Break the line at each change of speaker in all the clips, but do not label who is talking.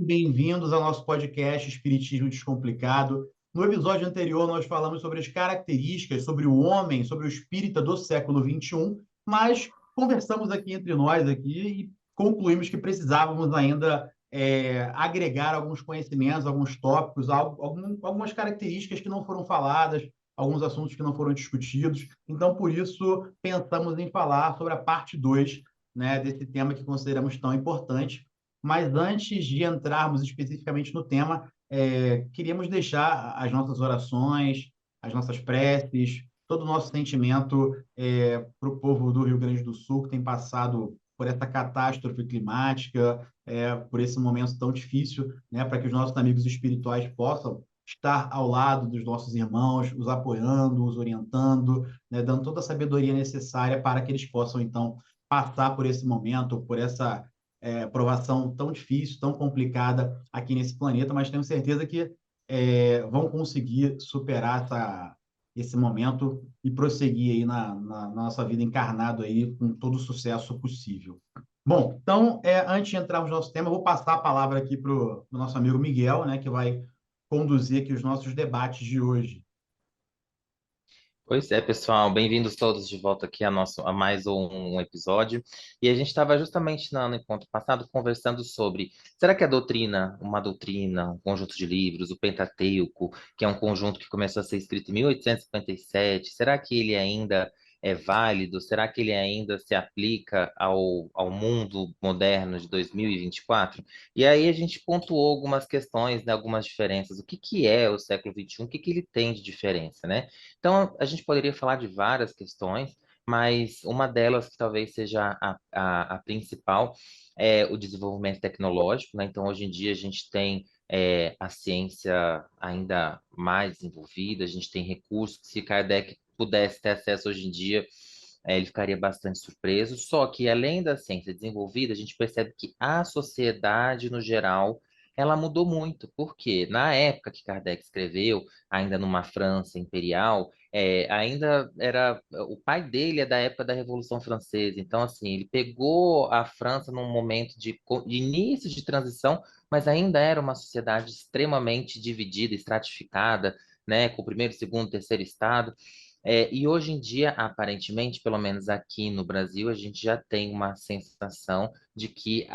bem-vindos ao nosso podcast Espiritismo Descomplicado. No episódio anterior, nós falamos sobre as características, sobre o homem, sobre o espírita do século XXI, mas conversamos aqui entre nós aqui e concluímos que precisávamos ainda agregar alguns conhecimentos, alguns tópicos, algumas características que não foram faladas, alguns assuntos que não foram discutidos. Então, por isso, pensamos em falar sobre a parte 2, né, desse tema que consideramos tão importante. Mas antes de entrarmos especificamente no tema, queríamos deixar as nossas orações, as nossas preces, todo o nosso sentimento para o povo do Rio Grande do Sul, que tem passado por essa catástrofe climática, por esse momento tão difícil, né, para que os nossos amigos espirituais possam estar ao lado dos nossos irmãos, os apoiando, os orientando, né, dando toda a sabedoria necessária para que eles possam, então, passar por esse momento, por essa provação tão difícil, tão complicada aqui nesse planeta, mas tenho certeza que vão conseguir superar esse momento e prosseguir aí na nossa vida encarnado aí com todo o sucesso possível. Bom, então, antes de entrarmos no nosso tema, eu vou passar a palavra aqui para o nosso amigo Miguel, né, que vai conduzir aqui os nossos debates de hoje.
Pois é, pessoal, bem-vindos todos de volta aqui a mais um episódio. E a gente estava justamente no encontro passado conversando sobre, será que a doutrina, uma doutrina, um conjunto de livros, o Pentateuco, que é um conjunto que começou a ser escrito em 1857, será que ele ainda é válido? Será que ele ainda se aplica ao mundo moderno de 2024? E aí a gente pontuou algumas questões, né, algumas diferenças. O que que é o século XXI? O que que ele tem de diferença, né? Então, a gente poderia falar de várias questões, mas uma delas que talvez seja a principal é o desenvolvimento tecnológico, né? Então, hoje em dia, a gente tem a ciência ainda mais desenvolvida, a gente tem recursos que, se Kardec pudesse ter acesso hoje em dia, ele ficaria bastante surpreso. Só que, além da ciência desenvolvida, a gente percebe que a sociedade, no geral, ela mudou muito, porque na época que Kardec escreveu, ainda numa França imperial, ainda era o pai dele é da época da Revolução Francesa, então assim ele pegou a França num momento de início de transição, mas ainda era uma sociedade extremamente dividida, estratificada, né, com o primeiro, segundo, terceiro estado. E hoje em dia, aparentemente, pelo menos aqui no Brasil, a gente já tem uma sensação de que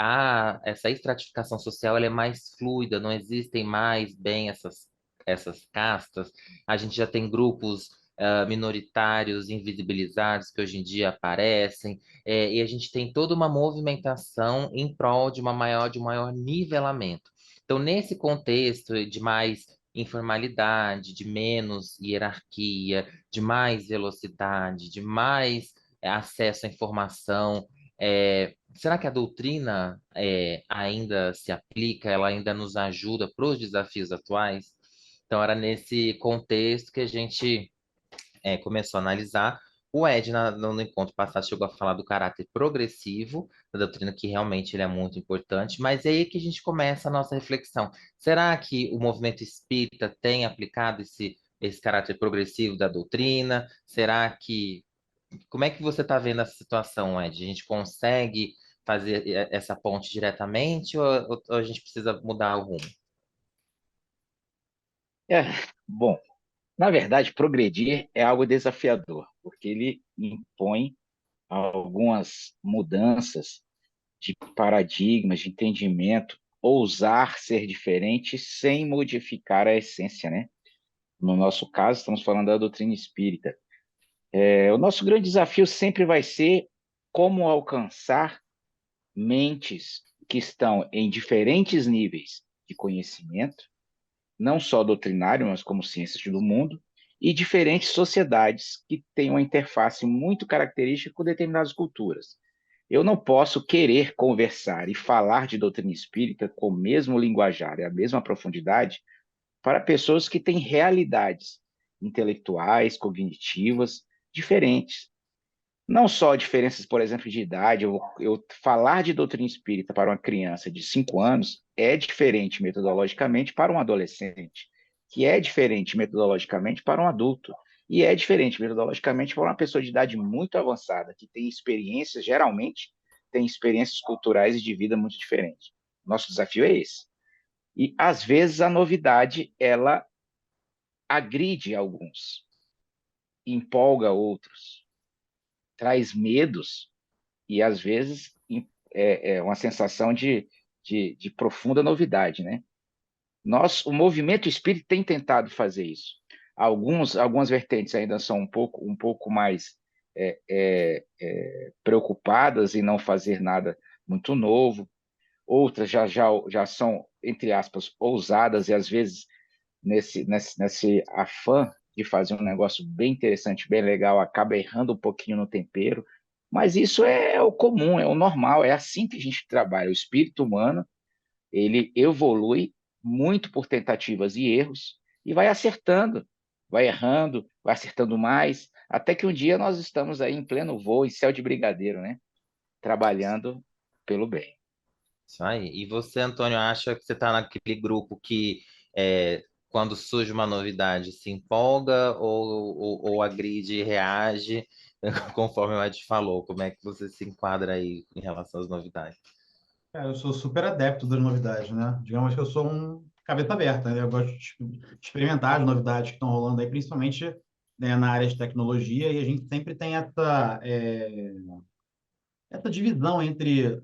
essa estratificação social ela é mais fluida, não existem mais bem essas castas. A gente já tem grupos minoritários, invisibilizados, que hoje em dia aparecem, e a gente tem toda uma movimentação em prol de um maior nivelamento. Então, nesse contexto de mais informalidade, de menos hierarquia, de mais velocidade, de mais acesso à informação, será que a doutrina ainda se aplica? Ela ainda nos ajuda para os desafios atuais? Então, era nesse contexto que a gente começou a analisar. O Ed, no encontro passado, chegou a falar do caráter progressivo da doutrina, que realmente ele é muito importante, mas é aí que a gente começa a nossa reflexão. Será que o movimento espírita tem aplicado esse caráter progressivo da doutrina? Será que. Como é que você está vendo essa situação, Ed? A gente consegue fazer essa ponte diretamente ou a gente precisa mudar o rumo?
É, bom, na verdade, progredir é algo desafiador, porque ele impõe algumas mudanças de paradigmas, de entendimento, ousar ser diferente sem modificar a essência, né? No nosso caso, estamos falando da doutrina espírita. O nosso grande desafio sempre vai ser como alcançar mentes que estão em diferentes níveis de conhecimento, não só doutrinário, mas como ciências do mundo, e diferentes sociedades que têm uma interface muito característica com determinadas culturas. Eu não posso querer conversar e falar de doutrina espírita com o mesmo linguajar e a mesma profundidade para pessoas que têm realidades intelectuais, cognitivas diferentes. Não só diferenças, por exemplo, de idade, eu falar de doutrina espírita para uma criança de 5 anos é diferente metodologicamente para um adolescente, que é diferente metodologicamente para um adulto, e é diferente metodologicamente para uma pessoa de idade muito avançada, que tem experiências, geralmente, tem experiências culturais e de vida muito diferentes. Nosso desafio é esse. E, às vezes, a novidade, ela agride alguns, empolga outros, traz medos e, às vezes, é uma sensação de profunda novidade, né? O movimento espírita tem tentado fazer isso. Algumas vertentes ainda são um pouco mais preocupadas em não fazer nada muito novo. Outras já são, entre aspas, ousadas e às vezes nesse afã de fazer um negócio bem interessante, bem legal, acaba errando um pouquinho no tempero. Mas isso é o comum, é o normal, é assim que a gente trabalha. O espírito humano, ele evolui muito por tentativas e erros e vai acertando, vai errando, vai acertando mais, até que um dia nós estamos aí em pleno voo, em céu de brigadeiro, né? Trabalhando pelo bem.
Isso aí. E você, Antônio, acha que você está naquele grupo que quando surge uma novidade se empolga ou agride e reage, conforme o Ed falou? Como é que você se enquadra aí em relação às novidades?
Cara, eu sou super adepto das novidades, né? Digamos que eu sou um cabeça aberta, né? Eu gosto de experimentar as novidades que estão rolando aí, principalmente, né, na área de tecnologia, e a gente sempre tem essa divisão entre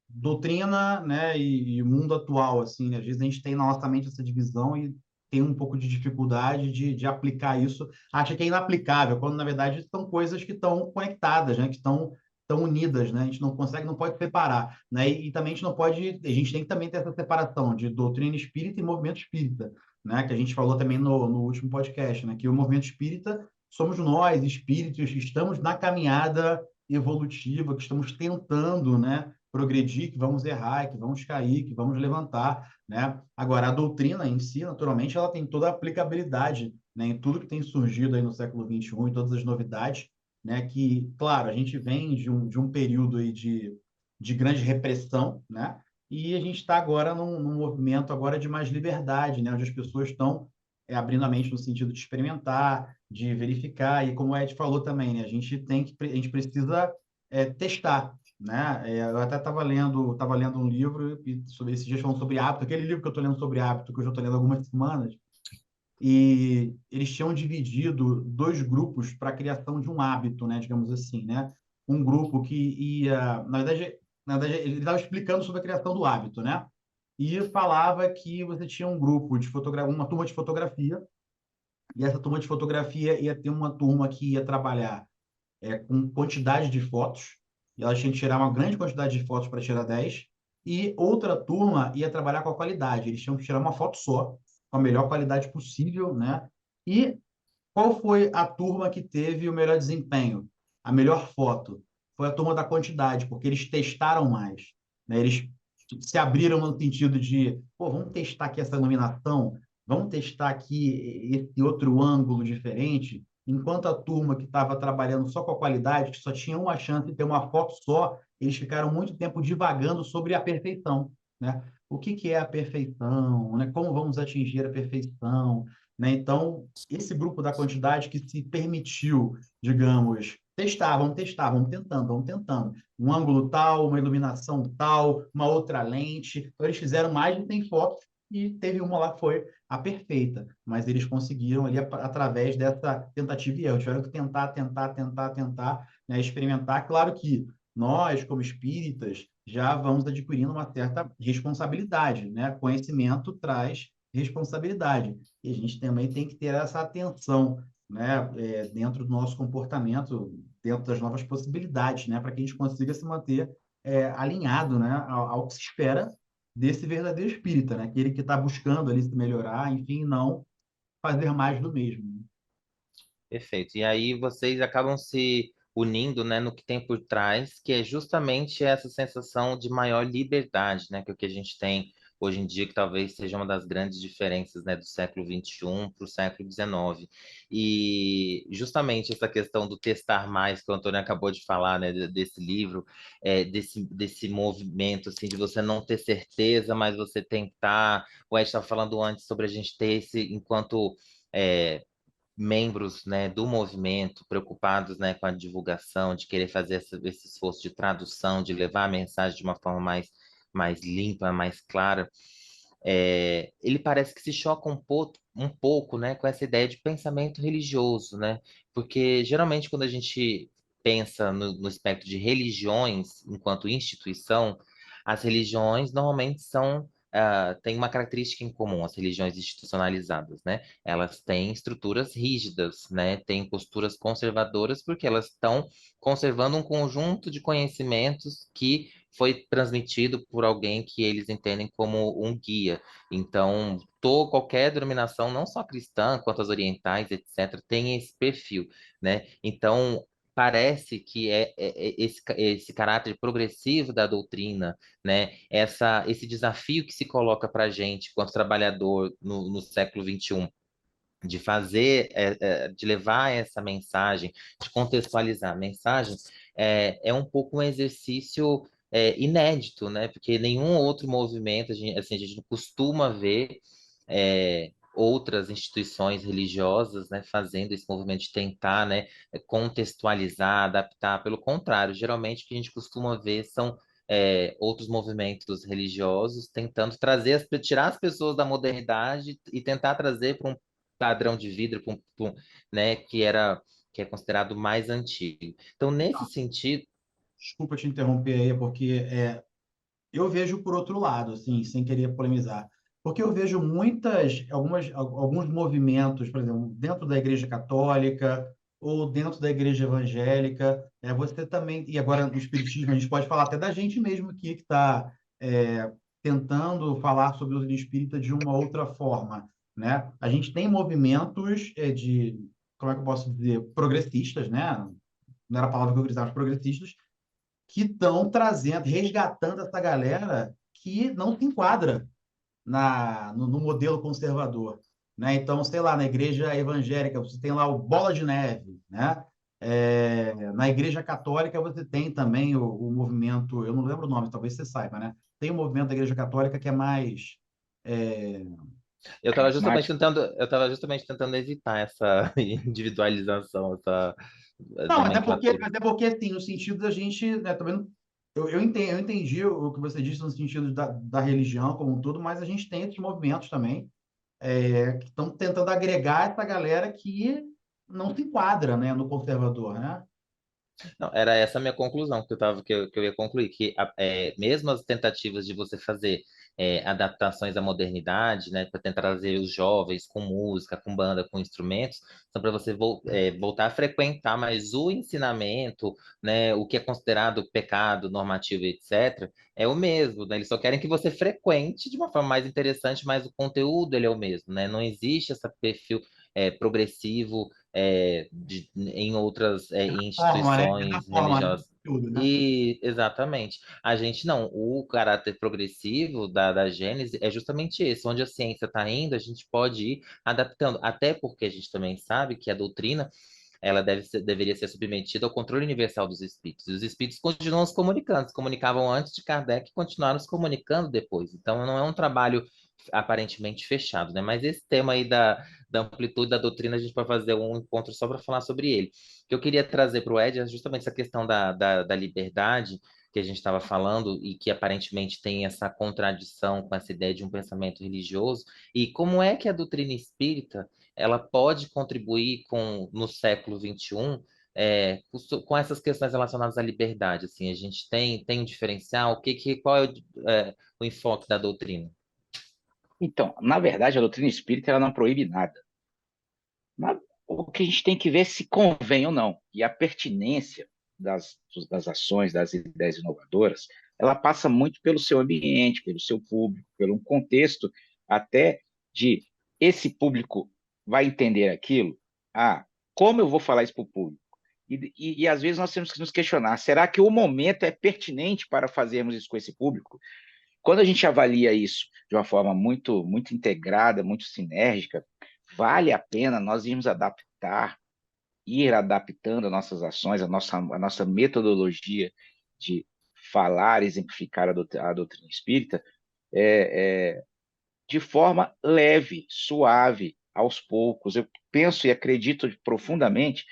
doutrina, né, e mundo atual, assim, né? Às vezes a gente tem na nossa mente essa divisão e tem um pouco de dificuldade de aplicar isso, acha que é inaplicável, quando na verdade são coisas que estão conectadas, né, que estão unidas, né? A gente não consegue, não pode separar, né? E também a gente não pode, a gente tem que também ter essa separação de doutrina espírita e movimento espírita, né? Que a gente falou também no último podcast, né? Que o movimento espírita somos nós, espíritos, que estamos na caminhada evolutiva, que estamos tentando, né, progredir, que vamos errar, que vamos cair, que vamos levantar, né? Agora, a doutrina em si, naturalmente, ela tem toda a aplicabilidade, né, em tudo que tem surgido aí no século XXI, em todas as novidades, né? Que, claro, a gente vem de um período aí de grande repressão, né? E a gente está agora num movimento agora de mais liberdade, né? Onde as pessoas estão abrindo a mente no sentido de experimentar, de verificar, e como o Ed falou também, né? A gente precisa testar, né? Eu até estava lendo um livro sobre esses dias falando sobre hábito, aquele livro que eu estou lendo sobre hábito, que eu já estou lendo há algumas semanas, e eles tinham dividido dois grupos para a criação de um hábito, né? Digamos assim, né? Um grupo que ia, na verdade, ele estava explicando sobre a criação do hábito, né? E falava que você tinha um grupo de fotografia, uma turma de fotografia, e essa turma de fotografia ia ter uma turma que ia trabalhar com quantidade de fotos, e elas tinham que tirar uma grande quantidade de fotos para tirar 10 e outra turma ia trabalhar com a qualidade, eles tinham que tirar uma foto só, com a melhor qualidade possível, né? E qual foi a turma que teve o melhor desempenho? A melhor foto? Foi a turma da quantidade, porque eles testaram mais, né? Eles se abriram no sentido de, pô, vamos testar aqui essa iluminação, vamos testar aqui esse outro ângulo diferente, enquanto a turma que estava trabalhando só com a qualidade, que só tinha uma chance de ter uma foto só, eles ficaram muito tempo divagando sobre a perfeição, né? O que que é a perfeição, né? Como vamos atingir a perfeição, né? Então, esse grupo da quantidade que se permitiu, digamos, testar, vamos tentando. Um ângulo tal, uma iluminação tal, uma outra lente. Então, eles fizeram mais de 100 fotos e teve uma lá que foi a perfeita, mas eles conseguiram ali através dessa tentativa e erro. Tiveram que tentar, né, experimentar. Claro que nós, como espíritas, já vamos adquirindo uma certa responsabilidade, né? Conhecimento traz responsabilidade. E a gente também tem que ter essa atenção, né, dentro do nosso comportamento, dentro das novas possibilidades, né, para que a gente consiga se manter alinhado, né, ao que se espera desse verdadeiro espírita, né, aquele que está buscando ali se melhorar, enfim, não fazer mais do mesmo, né?
Perfeito. E aí vocês acabam se unindo, né, no que tem por trás, que é justamente essa sensação de maior liberdade, né, que é o que a gente tem hoje em dia, que talvez seja uma das grandes diferenças, né, do século XXI para o século XIX. E justamente essa questão do testar mais, que o Antônio acabou de falar, né, desse livro, desse movimento, assim, de você não ter certeza, mas você tentar. O Ed estava falando antes sobre a gente ter esse, enquanto membros, né, do movimento preocupados, né, com a divulgação, de querer fazer esse esforço de tradução, de levar a mensagem de uma forma mais limpa, mais clara. ele parece que se choca um pouco, né, com essa ideia de pensamento religioso, né? Porque geralmente quando a gente pensa no espectro de religiões enquanto instituição, as religiões normalmente têm uma característica em comum, as religiões institucionalizadas, né? Elas têm estruturas rígidas, né? Têm posturas conservadoras porque elas estão conservando um conjunto de conhecimentos que foi transmitido por alguém que eles entendem como um guia. Então, qualquer denominação, não só cristã, quanto as orientais, etc., tem esse perfil, né? Então, parece que esse caráter progressivo da doutrina, né? Esse desafio que se coloca para a gente, enquanto trabalhador no século XXI, de de levar essa mensagem, de contextualizar a mensagem, é um pouco um exercício inédito, né? Porque nenhum outro movimento, assim, a gente não costuma ver outras instituições religiosas, né, fazendo esse movimento de tentar, né, contextualizar, adaptar. Pelo contrário, geralmente o que a gente costuma ver são outros movimentos religiosos tentando tirar as pessoas da modernidade e tentar trazer para um padrão de vida, né, que é considerado mais antigo. Então, nesse sentido,
Desculpa te interromper aí, porque eu vejo por outro lado, assim, sem querer polemizar. Porque eu vejo alguns movimentos, por exemplo, dentro da Igreja Católica ou dentro da Igreja Evangélica, você também, e agora no Espiritismo, a gente pode falar até da gente mesmo aqui que está tentando falar sobre o espírita de uma outra forma, né? A gente tem movimentos como é que eu posso dizer, progressistas, né? Não era a palavra que eu queria usar, mas progressistas, que estão trazendo, resgatando essa galera que não se enquadra no modelo conservador, né? Então, sei lá, na igreja evangélica você tem lá o Bola de Neve, né? Na igreja católica você tem também o movimento, eu não lembro o nome, talvez você saiba, né? Tem o movimento da igreja católica que é mais é,
Carismático.
eu estava justamente tentando evitar essa individualização, essa
não,
nomenclatura.
até porque assim, no sentido da gente, né, também eu entendi o que você disse no sentido da religião como um todo, mas a gente tem esses movimentos também que estão tentando agregar essa galera que não se enquadra, né, no conservador, né?
Não, era essa a minha conclusão que eu ia concluir, que mesmo as tentativas de você fazer adaptações à modernidade, né, para tentar trazer os jovens com música, com banda, com instrumentos, são para você voltar a frequentar, mas o ensinamento, né, o que é considerado pecado, normativo, etc., é o mesmo, né? Eles só querem que você frequente de uma forma mais interessante, mas o conteúdo ele é o mesmo, né? Não existe esse perfil progressivo em outras
Forma, né? Essa
instituições
forma, né?
religiosas.
Tudo, né?
E exatamente. A gente não. O caráter progressivo da Gênese é justamente esse. Onde a ciência está indo, a gente pode ir adaptando. Até porque a gente também sabe que a doutrina ela deveria ser submetida ao controle universal dos espíritos. E os espíritos continuam se comunicando, se comunicavam antes de Kardec e continuaram se comunicando depois. Então, não é um trabalho aparentemente fechado, né? Mas esse tema aí da amplitude da doutrina, a gente vai fazer um encontro só para falar sobre ele. O que eu queria trazer para o Ed é justamente essa questão da liberdade que a gente estava falando e que aparentemente tem essa contradição com essa ideia de um pensamento religioso, e como é que a doutrina espírita ela pode contribuir no século XXI com essas questões relacionadas à liberdade, assim, a gente tem um diferencial, qual é o enfoque da doutrina?
Então, na verdade, a doutrina espírita ela não proíbe nada. O que a gente tem que ver é se convém ou não. E a pertinência das ações, das ideias inovadoras, ela passa muito pelo seu ambiente, pelo seu público, pelo um contexto até de esse público vai entender aquilo. Ah, como eu vou falar isso para o público? E às vezes nós temos que nos questionar: será que o momento é pertinente para fazermos isso com esse público? Quando a gente avalia isso de uma forma muito, muito integrada, muito sinérgica, vale a pena nós ir adaptando as nossas ações, a nossa metodologia de falar, exemplificar a doutrina espírita, de forma leve, suave, aos poucos. Eu penso e acredito profundamente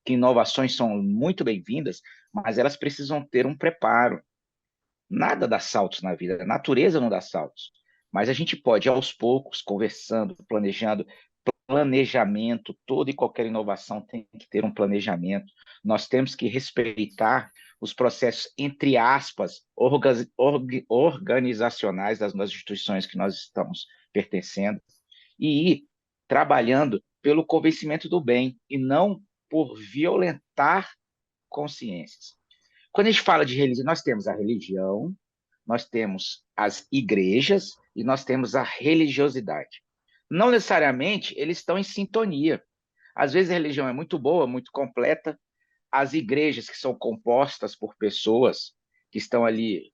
que inovações são muito bem-vindas, mas elas precisam ter um preparo. Nada dá saltos na vida, a natureza não dá saltos. Mas a gente pode, aos poucos, conversando, planejando, planejamento, toda e qualquer inovação tem que ter um planejamento. Nós temos que respeitar os processos, entre aspas, organizacionais das instituições que nós estamos pertencendo e ir trabalhando pelo convencimento do bem e não por violentar consciências. Quando a gente fala de religião, nós temos a religião, nós temos as igrejas e nós temos a religiosidade. Não necessariamente eles estão em sintonia. Às vezes a religião é muito boa, muito completa. As igrejas que são compostas por pessoas que estão ali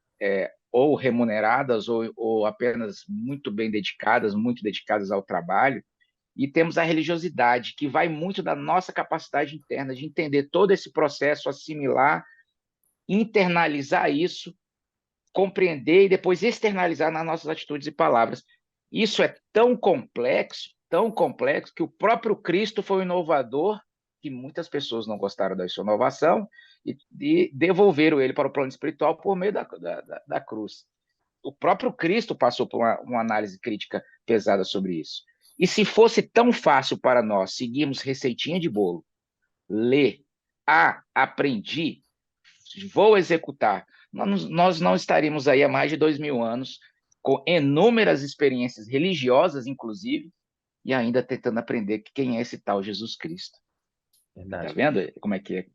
ou remuneradas ou apenas muito dedicadas ao trabalho. E temos a religiosidade, que vai muito da nossa capacidade interna de entender todo esse processo, assimilar, internalizar isso, compreender e depois externalizar nas nossas atitudes e palavras. Isso é tão complexo, que o próprio Cristo foi um inovador, que muitas pessoas não gostaram da sua inovação e devolveram ele para o plano espiritual por meio da cruz. O próprio Cristo passou por uma análise crítica pesada sobre isso. E se fosse tão fácil para nós seguirmos receitinha de bolo, ler, aprendi, vou executar, nós não estaríamos aí há mais de 2000 anos, com inúmeras experiências religiosas, inclusive, e ainda tentando aprender quem é esse tal Jesus Cristo. Tá
Verdade.
vendo como é que é?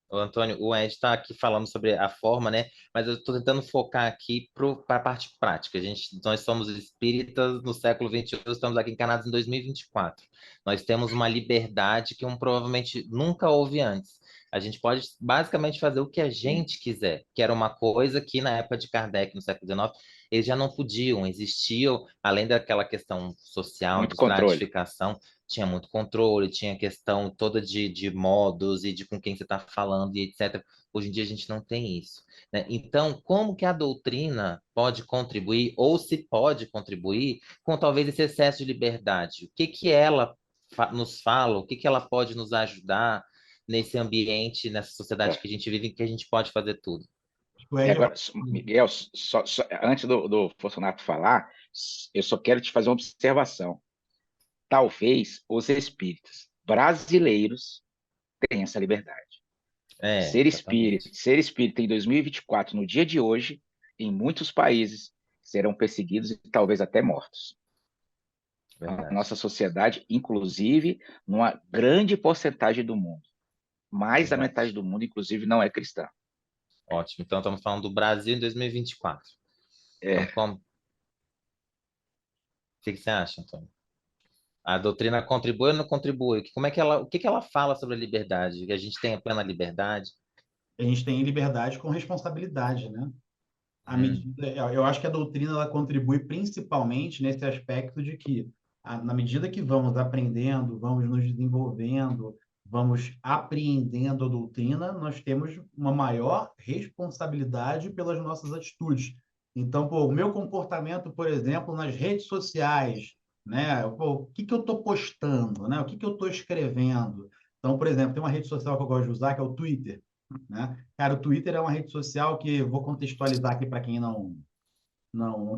Ô, Antônio, o Ed está aqui falando sobre a forma, né? Mas eu estou tentando focar aqui para a parte prática. Nós somos espíritas no século XXI, estamos aqui encarnados em 2024. Nós temos uma liberdade que provavelmente nunca houve antes. A gente pode basicamente fazer o que a gente quiser, que era uma coisa que na época de Kardec, no século XIX, eles já não podiam. Existiam, além daquela questão social, de
Muito controle.
estratificação, tinha muito controle, tinha questão toda de modos e de com quem você está falando e etc. Hoje em dia a gente não tem isso, né? Então, como que a doutrina pode contribuir, ou se pode contribuir, com talvez esse excesso de liberdade? O que que ela nos fala, o que que ela pode nos ajudar nesse ambiente, nessa sociedade que a gente vive, em que a gente pode fazer tudo?
O
E
Ed
agora, Miguel, antes do Fortunato falar, eu só quero te fazer uma observação. Talvez os espíritas brasileiros tenham essa liberdade.
Exatamente.
Ser espírita em 2024, no dia de hoje, em muitos países, serão perseguidos e talvez até mortos. A
Verdade.
nossa sociedade, inclusive, numa grande porcentagem do mundo, mais da metade
Verdade.
do mundo, inclusive, não é cristã.
Ótimo. Então, estamos falando do Brasil em 2024. Então,
É,
como? O que que você acha, Antônio? A doutrina contribui ou não contribui? Como é que ela, o que que ela fala sobre a liberdade? Que a gente tem a plena liberdade?
a gente tem liberdade com responsabilidade, né? À
Hum,
medida, eu acho que a doutrina ela contribui principalmente nesse aspecto de que, na medida que vamos aprendendo, vamos nos desenvolvendo, vamos apreendendo a doutrina, nós temos uma maior responsabilidade pelas nossas atitudes. Então, pô, o meu comportamento, por exemplo, nas redes sociais, né? Pô, o que que eu estou postando, né? O que que eu estou escrevendo? Então, por exemplo, tem uma rede social que eu gosto de usar, que é o Twitter, né? Cara, o Twitter é uma rede social que vou contextualizar aqui para quem não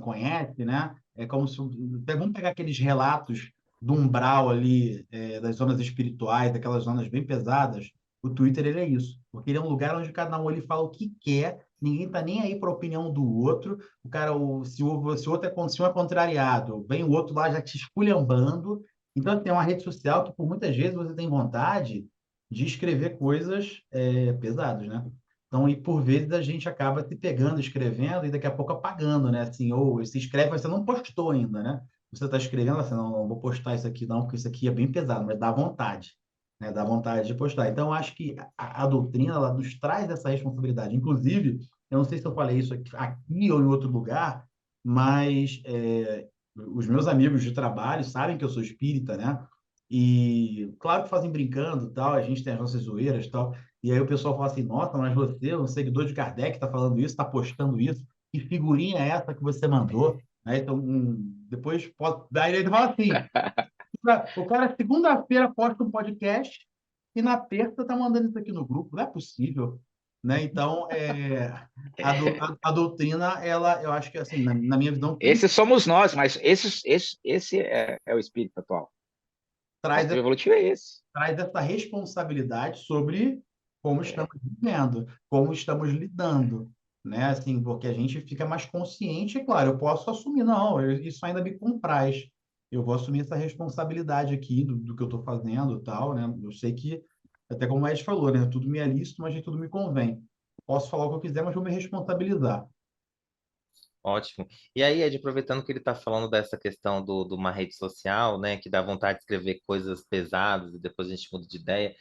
conhece, né? É como se vamos pegar aqueles relatos do umbral ali, das zonas espirituais, daquelas zonas bem pesadas. O Twitter ele é isso, porque ele é um lugar onde cada um ele fala o que quer, ninguém tá nem aí para a opinião do outro. O cara, se o outro se um é contrariado, vem o outro lá já te esculhambando. Então, tem uma rede social que por muitas vezes você tem vontade de escrever coisas pesadas, né? Então, e por vezes a gente acaba se pegando, escrevendo e daqui a pouco apagando, né? Assim, ou se escreve, mas você não postou ainda, né? Você está escrevendo assim, não, não vou postar isso aqui não, porque isso aqui é bem pesado, mas dá vontade, né? Dá vontade de postar. Então, eu acho que a doutrina, ela nos traz essa responsabilidade. Inclusive, eu não sei se eu falei isso aqui ou em outro lugar, mas os meus amigos de trabalho sabem que eu sou espírita, né? E claro que fazem brincando, tal, a gente tem as nossas zoeiras, tal. E aí o pessoal fala assim, nossa, mas você, um seguidor de Kardec, está falando isso, está postando isso. Que figurinha é essa que você mandou? Né? Então, depois pode... Daí ele fala assim, o cara segunda-feira posta um podcast e na terça tá mandando isso aqui no grupo. Não é possível. né? Então, a doutrina, ela, eu acho que, assim, na minha visão, tem,
Esses somos nós, mas esse é o espírito atual. O
traz,
espírito evolutivo é esse.
traz essa responsabilidade sobre como estamos vivendo, como estamos lidando, né? Assim, porque a gente fica mais consciente, é claro, eu posso assumir, não, isso ainda me compraz. Eu vou assumir essa responsabilidade aqui do que eu estou fazendo, e tal, né? Eu sei que, até como o Ed falou, né? Tudo me é lícito, mas nem tudo me convém. Posso falar o que eu quiser, mas vou me responsabilizar.
Ótimo. E aí, Ed, aproveitando que ele está falando dessa questão de uma rede social, né, que dá vontade de escrever coisas pesadas e depois a gente muda de ideia,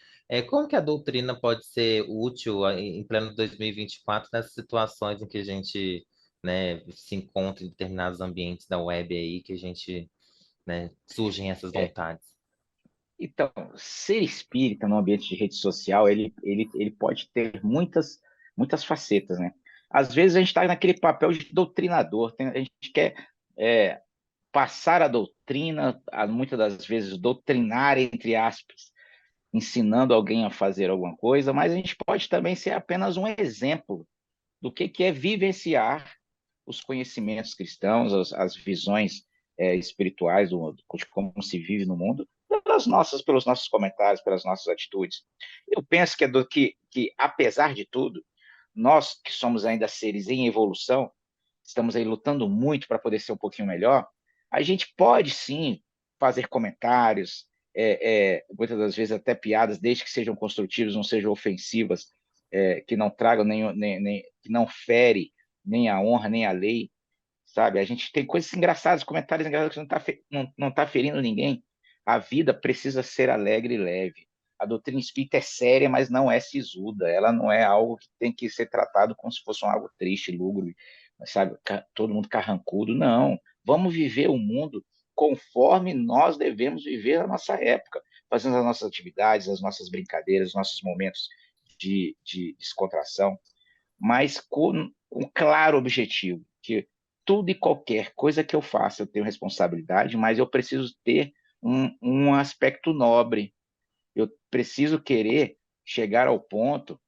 como que a doutrina pode ser útil em pleno 2024 nessas situações em que a gente, né, se encontra em determinados ambientes da web aí, que a gente, né, surgem essas
É,
vontades?
então, ser espírita no ambiente de rede social, ele pode ter muitas facetas, né? Às vezes a gente está naquele papel de doutrinador, a gente quer é, passar a doutrina, muitas das vezes doutrinar, entre aspas, ensinando alguém a fazer alguma coisa, mas a gente pode também ser apenas um exemplo do que é vivenciar os conhecimentos cristãos, as visões espirituais de como se vive no mundo, pelos nossos comentários, pelas nossas atitudes. Eu penso que, apesar de tudo, nós que somos ainda seres em evolução, estamos aí lutando muito para poder ser um pouquinho melhor, a gente pode sim fazer comentários, muitas das vezes até piadas, desde que sejam construtivas, não sejam ofensivas, que não tragam que não fere nem a honra, nem a lei, sabe? A gente tem coisas engraçadas, comentários engraçados que não tá ferindo ninguém. A vida precisa ser alegre e leve. A doutrina espírita é séria, mas não é sisuda. Ela não é algo que tem que ser tratado como se fosse algo triste, lúgubre, sabe? Todo mundo carrancudo. Não. Vamos viver o mundo conforme nós devemos viver a nossa época, fazendo as nossas atividades, as nossas brincadeiras, os nossos momentos de descontração, mas com um claro objetivo, que tudo e qualquer coisa que eu faça eu tenho responsabilidade, mas eu preciso ter um aspecto nobre. Eu preciso querer chegar ao ponto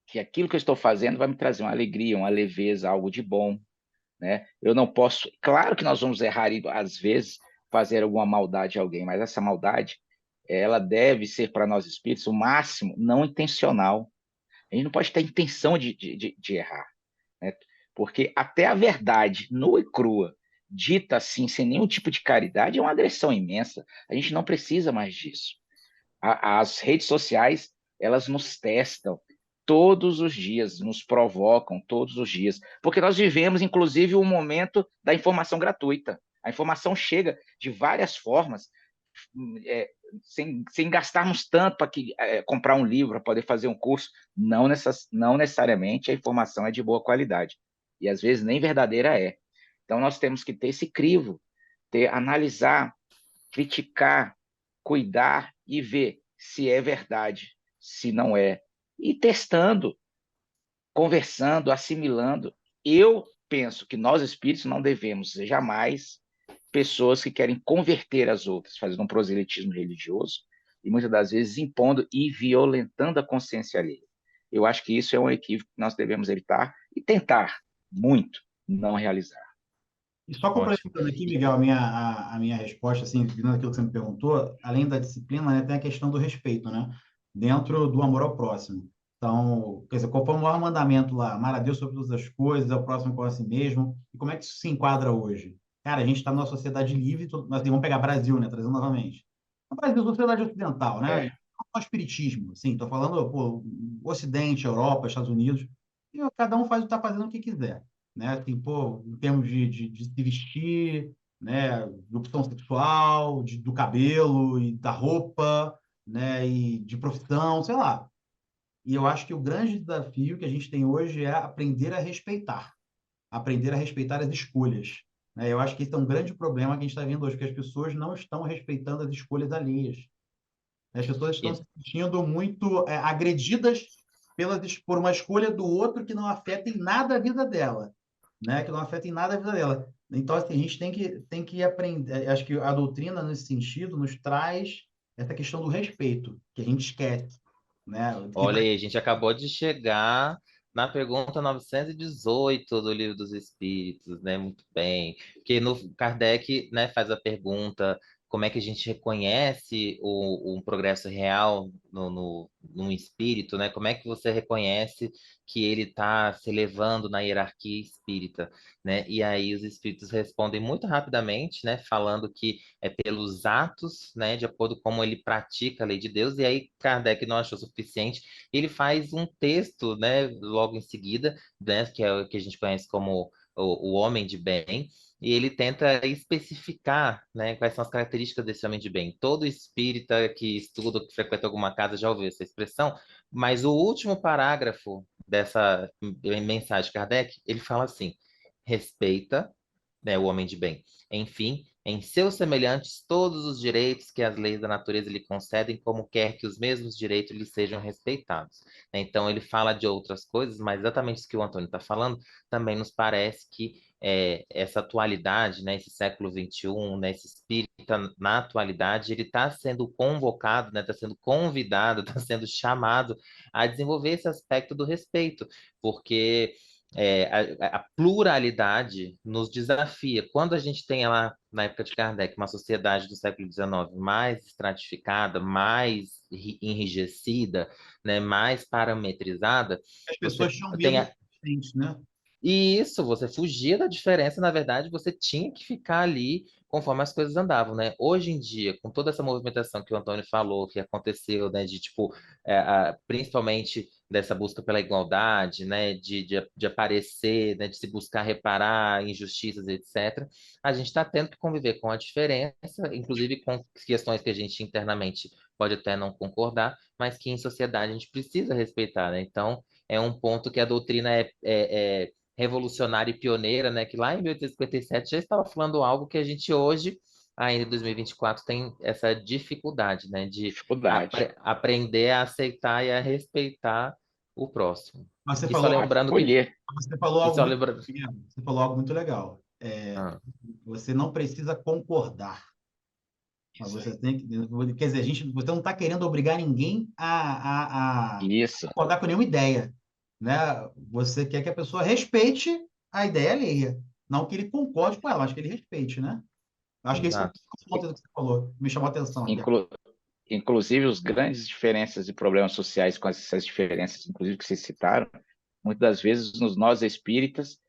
que aquilo que eu estou fazendo vai me trazer uma alegria, uma leveza, algo de bom, né? Eu não posso. Claro que nós vamos errar e, às vezes, fazer alguma maldade a alguém, mas essa maldade, ela deve ser para nós espíritos o máximo não intencional. A gente não pode ter intenção de errar, né? Porque até a verdade nua e crua, dita assim, sem nenhum tipo de caridade, é uma agressão imensa. A gente não precisa mais disso. As redes sociais, elas nos testam todos os dias, nos provocam todos os dias, porque nós vivemos, inclusive, um momento da informação gratuita. A informação chega de várias formas, é, sem gastarmos tanto para comprar um livro, para poder fazer um curso. Não necessariamente a informação é de boa qualidade. E às vezes nem verdadeira é. Então nós temos que ter esse crivo, analisar, criticar, cuidar e ver se é verdade, se não é. E testando, conversando, assimilando. Eu penso que nós espíritos não devemos jamais pessoas que querem converter as outras, fazendo um proselitismo religioso e muitas das vezes impondo e violentando a consciência alheia. Eu acho que isso é um equívoco que nós devemos evitar e tentar muito não realizar.
E só
Ótimo.
complementando aqui, Miguel, a minha resposta, assim, seguindo aquilo que você me perguntou, além da disciplina, né, tem a questão do respeito, né? Dentro do amor ao próximo. Então, quer dizer, qual foi o maior mandamento lá? Amar a Deus sobre todas as coisas, ao próximo como a si mesmo. E como é que isso se enquadra hoje? Cara, a gente está numa sociedade livre, assim, vamos pegar Brasil, né, trazendo novamente. O Brasil é uma sociedade ocidental, né? E
É,
não só espiritismo, assim, estou falando, pô, Ocidente, Europa, Estados Unidos, e cada um faz, está fazendo o que quiser, né? Assim, pô, em termos de se vestir, né? De opção sexual, do cabelo e da roupa, né? E de profissão, sei lá. E eu acho que o grande desafio que a gente tem hoje é aprender a respeitar as escolhas, né? Eu acho que esse é um grande problema que a gente está vendo hoje, porque as pessoas não estão respeitando as escolhas alheias. As pessoas estão se
E-
sentindo muito agredidas por uma escolha do outro que não afeta em nada a vida dela, né? Que não afeta em nada a vida dela. Então, assim, a gente tem que aprender. Acho que a doutrina, nesse sentido, nos traz essa questão do respeito, que a gente esquece. né?
Olha aí, a gente acabou de chegar na pergunta 918 do Livro dos Espíritos, né? Muito bem. Porque no Kardec, né, faz a pergunta como é que a gente reconhece um progresso real no espírito, né? Como é que você reconhece que ele está se elevando na hierarquia espírita, né? E aí os espíritos respondem muito rapidamente, né? Falando que é pelos atos, né? De acordo com como ele pratica a lei de Deus. E aí Kardec não achou suficiente, ele faz um texto, né, logo em seguida, né, que é o que a gente conhece como o homem de bem, e ele tenta especificar, né, quais são as características desse homem de bem. Todo espírita que estuda, que frequenta alguma casa já ouviu essa expressão, mas o último parágrafo dessa mensagem de Kardec, ele fala assim: respeita, né, o homem de bem. Enfim, em seus semelhantes todos os direitos que as leis da natureza lhe concedem, como quer que os mesmos direitos lhe sejam respeitados. Então, ele fala de outras coisas, mas exatamente isso que o Antônio está falando, também nos parece que essa atualidade, né, esse século XXI, né, esse espírita na atualidade, ele está sendo convocado, né, está sendo convidado, está sendo chamado a desenvolver esse aspecto do respeito, porque a pluralidade nos desafia. Quando a gente tem lá, na época de Kardec, uma sociedade do século XIX mais estratificada, mais enrijecida, né, mais parametrizada,
As
você
pessoas tinham
tem
medo do diferente, né?
e isso, você fugia da diferença, na verdade, você tinha que ficar ali conforme as coisas andavam, né? Hoje em dia, com toda essa movimentação que o Antônio falou, que aconteceu, né, de tipo, principalmente dessa busca pela igualdade, né, de aparecer, né, de se buscar reparar injustiças, etc., a gente está tendo que conviver com a diferença, inclusive com questões que a gente internamente pode até não concordar, mas que em sociedade a gente precisa respeitar, né? Então, é um ponto que a doutrina é revolucionária e pioneira, né, que lá em 1857 já estava falando algo que a gente hoje, ainda em 2024, tem essa dificuldade, né, de
Dificuldade.
aprender a aceitar e a respeitar o próximo.
Mas
E só lembrando que,
Acolher.
você falou
e
algo
só
muito,
lembrando,
você falou algo muito legal.
ah,
Você não precisa concordar, mas
Isso
você
aí.
tem que, quer dizer, você não está querendo obrigar ninguém a
Isso.
concordar com nenhuma ideia, né? Você quer que a pessoa respeite a ideia alheia, não que ele concorde com ela, mas que ele respeite, né? Acho que esse foi
exato,
o ponto que você falou, me chamou a atenção aqui.
Inclu- Inclusive, os grandes diferenças e problemas sociais com essas diferenças, inclusive que vocês citaram, muitas das vezes nós espíritas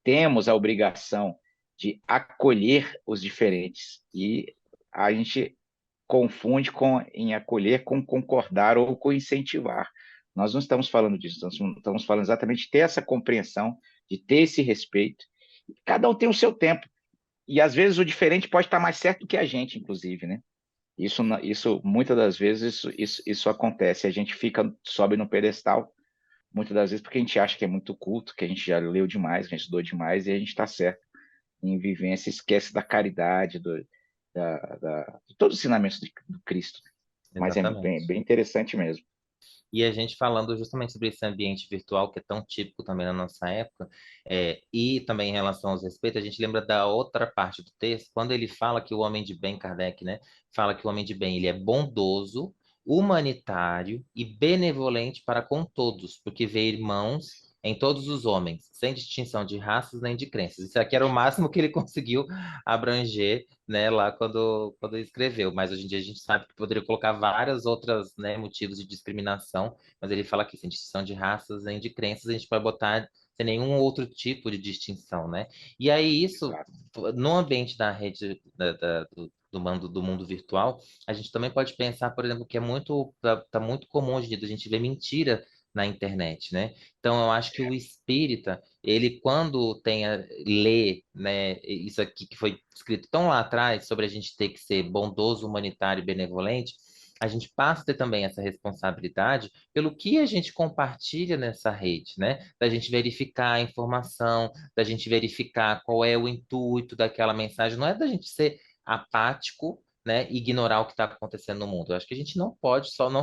temos a obrigação de acolher os diferentes e a gente confunde em acolher com concordar ou com incentivar. Nós não estamos falando disso, nós estamos falando exatamente de ter essa compreensão, de ter esse respeito. Cada um tem o seu tempo e às vezes o diferente pode estar mais certo do que a gente, inclusive, né? Isso muitas das vezes isso acontece. A gente sobe no pedestal, muitas das vezes porque a gente acha que é muito culto, que a gente já leu demais, que a gente estudou demais e a gente está certo em vivência, esquece da caridade, de todos os ensinamentos do Cristo. Mas é
exatamente.
bem interessante mesmo.
E a gente falando justamente sobre esse ambiente virtual que é tão típico também na nossa época, e também em relação aos respeitos, a gente lembra da outra parte do texto, quando ele fala que o homem de bem, Kardec, né, fala que o homem de bem ele é bondoso, humanitário e benevolente para com todos, porque vê irmãos em todos os homens, sem distinção de raças nem de crenças. Isso aqui era o máximo que ele conseguiu abranger, né, lá quando escreveu. Mas hoje em dia a gente sabe que poderia colocar várias outras, né, motivos de discriminação, mas ele fala que sem distinção de raças nem de crenças, a gente pode botar sem nenhum outro tipo de distinção, né? E aí isso,
Exato.
no ambiente da rede do mundo virtual, a gente também pode pensar, por exemplo, que tá muito comum hoje em dia a gente ver mentira na internet, né? Então eu acho que o espírita ele quando lê, né, isso aqui que foi escrito tão lá atrás sobre a gente ter que ser bondoso, humanitário e benevolente, a gente passa a ter também essa responsabilidade pelo que a gente compartilha nessa rede, né? Da gente verificar a informação, da gente verificar qual é o intuito daquela mensagem, não é da gente ser apático, né, ignorar o que está acontecendo no mundo. Eu acho que a gente não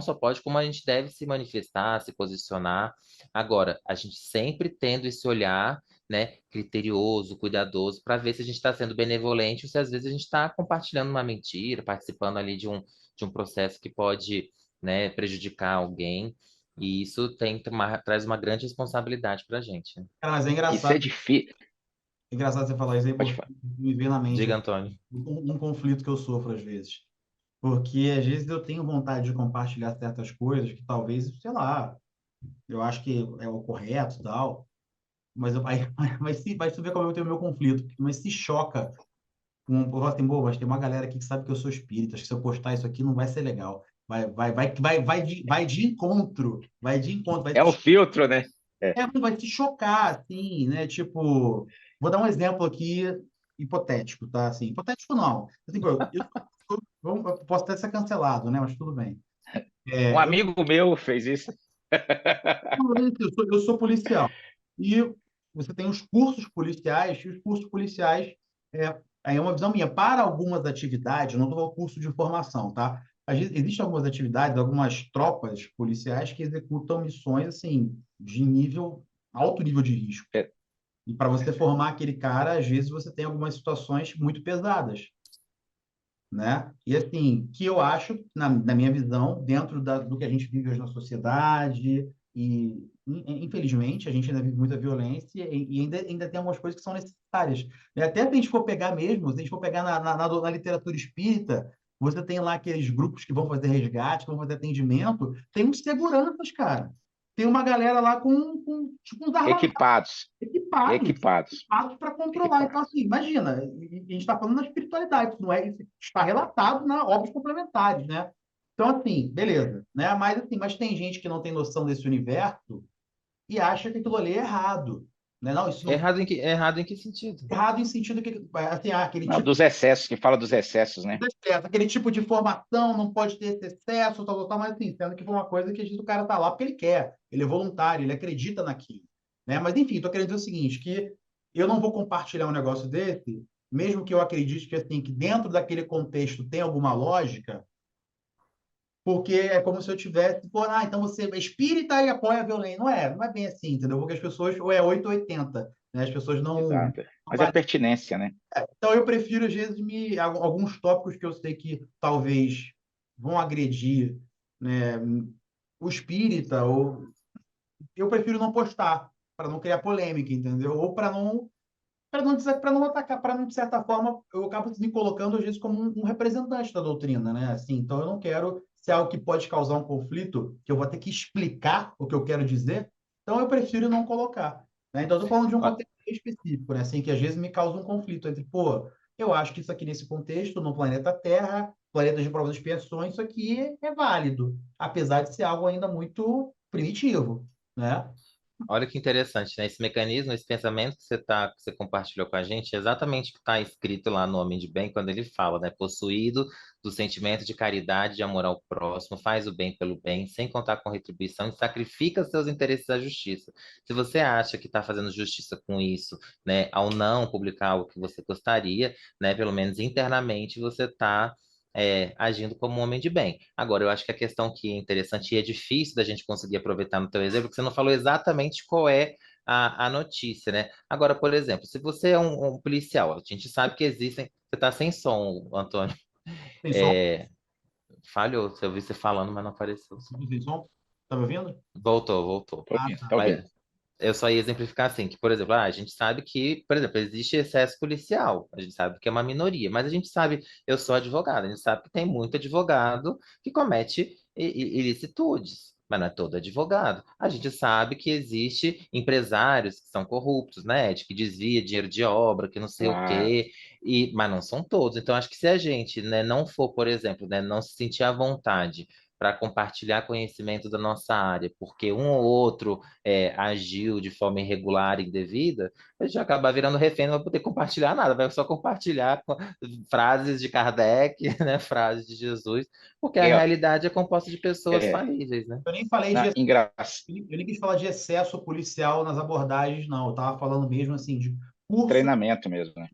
só pode, como a gente deve se manifestar, se posicionar. Agora, a gente sempre tendo esse olhar, né, criterioso, cuidadoso, para ver se a gente está sendo benevolente ou se às vezes a gente está compartilhando uma mentira, participando ali de um processo que pode né, prejudicar alguém, e isso traz uma grande responsabilidade para a gente, né?
Cara, mas é
Isso é
engraçado,
difícil.
você falar isso aí,
Pode
porque
falar.
me vê na mente
Diga,
aqui,
Antônio.
um conflito que eu sofro às vezes. Porque às vezes eu tenho vontade de compartilhar certas coisas que talvez, sei lá, eu acho que é o correto e tal, mas, mas tu vê como eu tenho o meu conflito, mas se choca eu falo assim, pô, mas tem uma galera aqui que sabe que eu sou espírita, acho que se eu postar isso aqui não vai ser legal. Vai de encontro,
É um filtro, né? É.
vai te chocar, assim, né? Tipo, vou dar um exemplo aqui hipotético, tá? Assim, hipotético não. Assim, pô, eu posso até ser cancelado, né? Mas tudo bem.
Um
Eu,
amigo meu fez isso.
eu sou policial. E você tem os cursos policiais, e os cursos policiais, aí é uma visão minha. Para algumas atividades, não estou falando curso de formação, tá? Existem algumas atividades, algumas tropas policiais que executam missões, assim, de alto nível de risco.
É.
E para você formar aquele cara, às vezes você tem algumas situações muito pesadas, né? E assim, que eu acho, na minha visão, dentro do que a gente vive hoje na sociedade, e infelizmente a gente ainda vive muita violência e ainda tem algumas coisas que são necessárias, né? Até se a gente for pegar mesmo, se a gente for pegar na literatura espírita, você tem lá aqueles grupos que vão fazer resgate, que vão fazer atendimento, tem uns seguranças, cara. Tem uma galera lá com tipo uns armamentos
Equipados.
equipados,
Equipados.
equipados para controlar. Então,
Equipados.
assim, imagina, e a gente está falando da espiritualidade, isso não é, isso está relatado na obras complementares, né? Então, assim, beleza, né? Mas tem gente que não tem noção desse universo e acha que aquilo ali é errado, né? Não, isso não
Errado em que sentido?
é errado em sentido que, assim, aquele
Não,
tipo
dos excessos, que fala dos excessos, né?
de excesso, aquele tipo de formação não pode ter esse excesso, tal, mas assim, sendo que foi uma coisa que às vezes o cara tá lá porque ele quer, ele é voluntário, ele acredita naquilo, né? Mas enfim, tô querendo dizer o seguinte, que eu não vou compartilhar um negócio desse, mesmo que eu acredite que assim, que dentro daquele contexto tem alguma lógica, porque é como se eu tivesse, pô, então você é espírita e apoia a violência. Não é bem assim, entendeu? Porque as pessoas, ou é 8 ou 80, né? As pessoas não.
Exato. Mas é pertinência, né?
Então, eu prefiro, às vezes, alguns tópicos que eu sei que talvez vão agredir, né, o espírita, ou eu prefiro não postar, para não criar polêmica, entendeu? Ou para não atacar, para não, de certa forma, eu acabo me colocando, às vezes, como um representante da doutrina, né? Assim, então, eu não quero ser algo que pode causar um conflito, que eu vou ter que explicar o que eu quero dizer, então eu prefiro não colocar, né? Então, eu estou falando de um
Ó,
contexto específico, né? Assim, que às vezes me causa um conflito entre, pô, eu acho que isso aqui nesse contexto, no planeta Terra, planeta de provas e expiações, isso aqui é válido, apesar de ser algo ainda muito primitivo, né?
Olha que interessante, né? Esse mecanismo, esse pensamento que você compartilhou com a gente, é exatamente o que está escrito lá no Homem de Bem, quando ele fala, né? Possuído do sentimento de caridade, de amor ao próximo, faz o bem pelo bem, sem contar com retribuição, e sacrifica seus interesses à justiça. Se você acha que está fazendo justiça com isso, né, ao não publicar o que você gostaria, né, pelo menos internamente, você está agindo como um homem de bem. Agora, eu acho que a questão que é interessante e é difícil da gente conseguir aproveitar no teu exemplo, que você não falou exatamente qual é a notícia, né? Agora, por exemplo, se você é um policial, a gente sabe que existem. Você está sem som, Antônio.
Tem som?
É, falhou, eu vi você falando, mas não apareceu o som.
Tem som? Tá me ouvindo?
Voltou, voltou.
Tô
Ah,
ouvindo,
tá.
tá
Mas
ouvindo.
eu só ia exemplificar assim, que, por exemplo, a gente sabe que, por exemplo, existe excesso policial, a gente sabe que é uma minoria, mas a gente sabe, eu sou advogado, a gente sabe que tem muito advogado que comete ilicitudes, mas não é todo advogado. A gente sabe que existe empresários que são corruptos, né, de que desvia dinheiro de obra, que não sei o
Claro.
quê, mas não são todos. Então, acho que se a gente, né, não for, por exemplo, né, não se sentir à vontade para compartilhar conhecimento da nossa área, porque um ou outro agiu de forma irregular e indevida, a gente acaba virando refém, não vai poder compartilhar nada, vai só compartilhar frases de Kardec, né, frases de Jesus, porque a
É,
realidade é composta de pessoas
é,
falíveis, né?
Eu nem falei de
na,
eu nem quis falar de excesso policial nas abordagens, não. Eu estava falando mesmo assim de curso.
treinamento mesmo, né?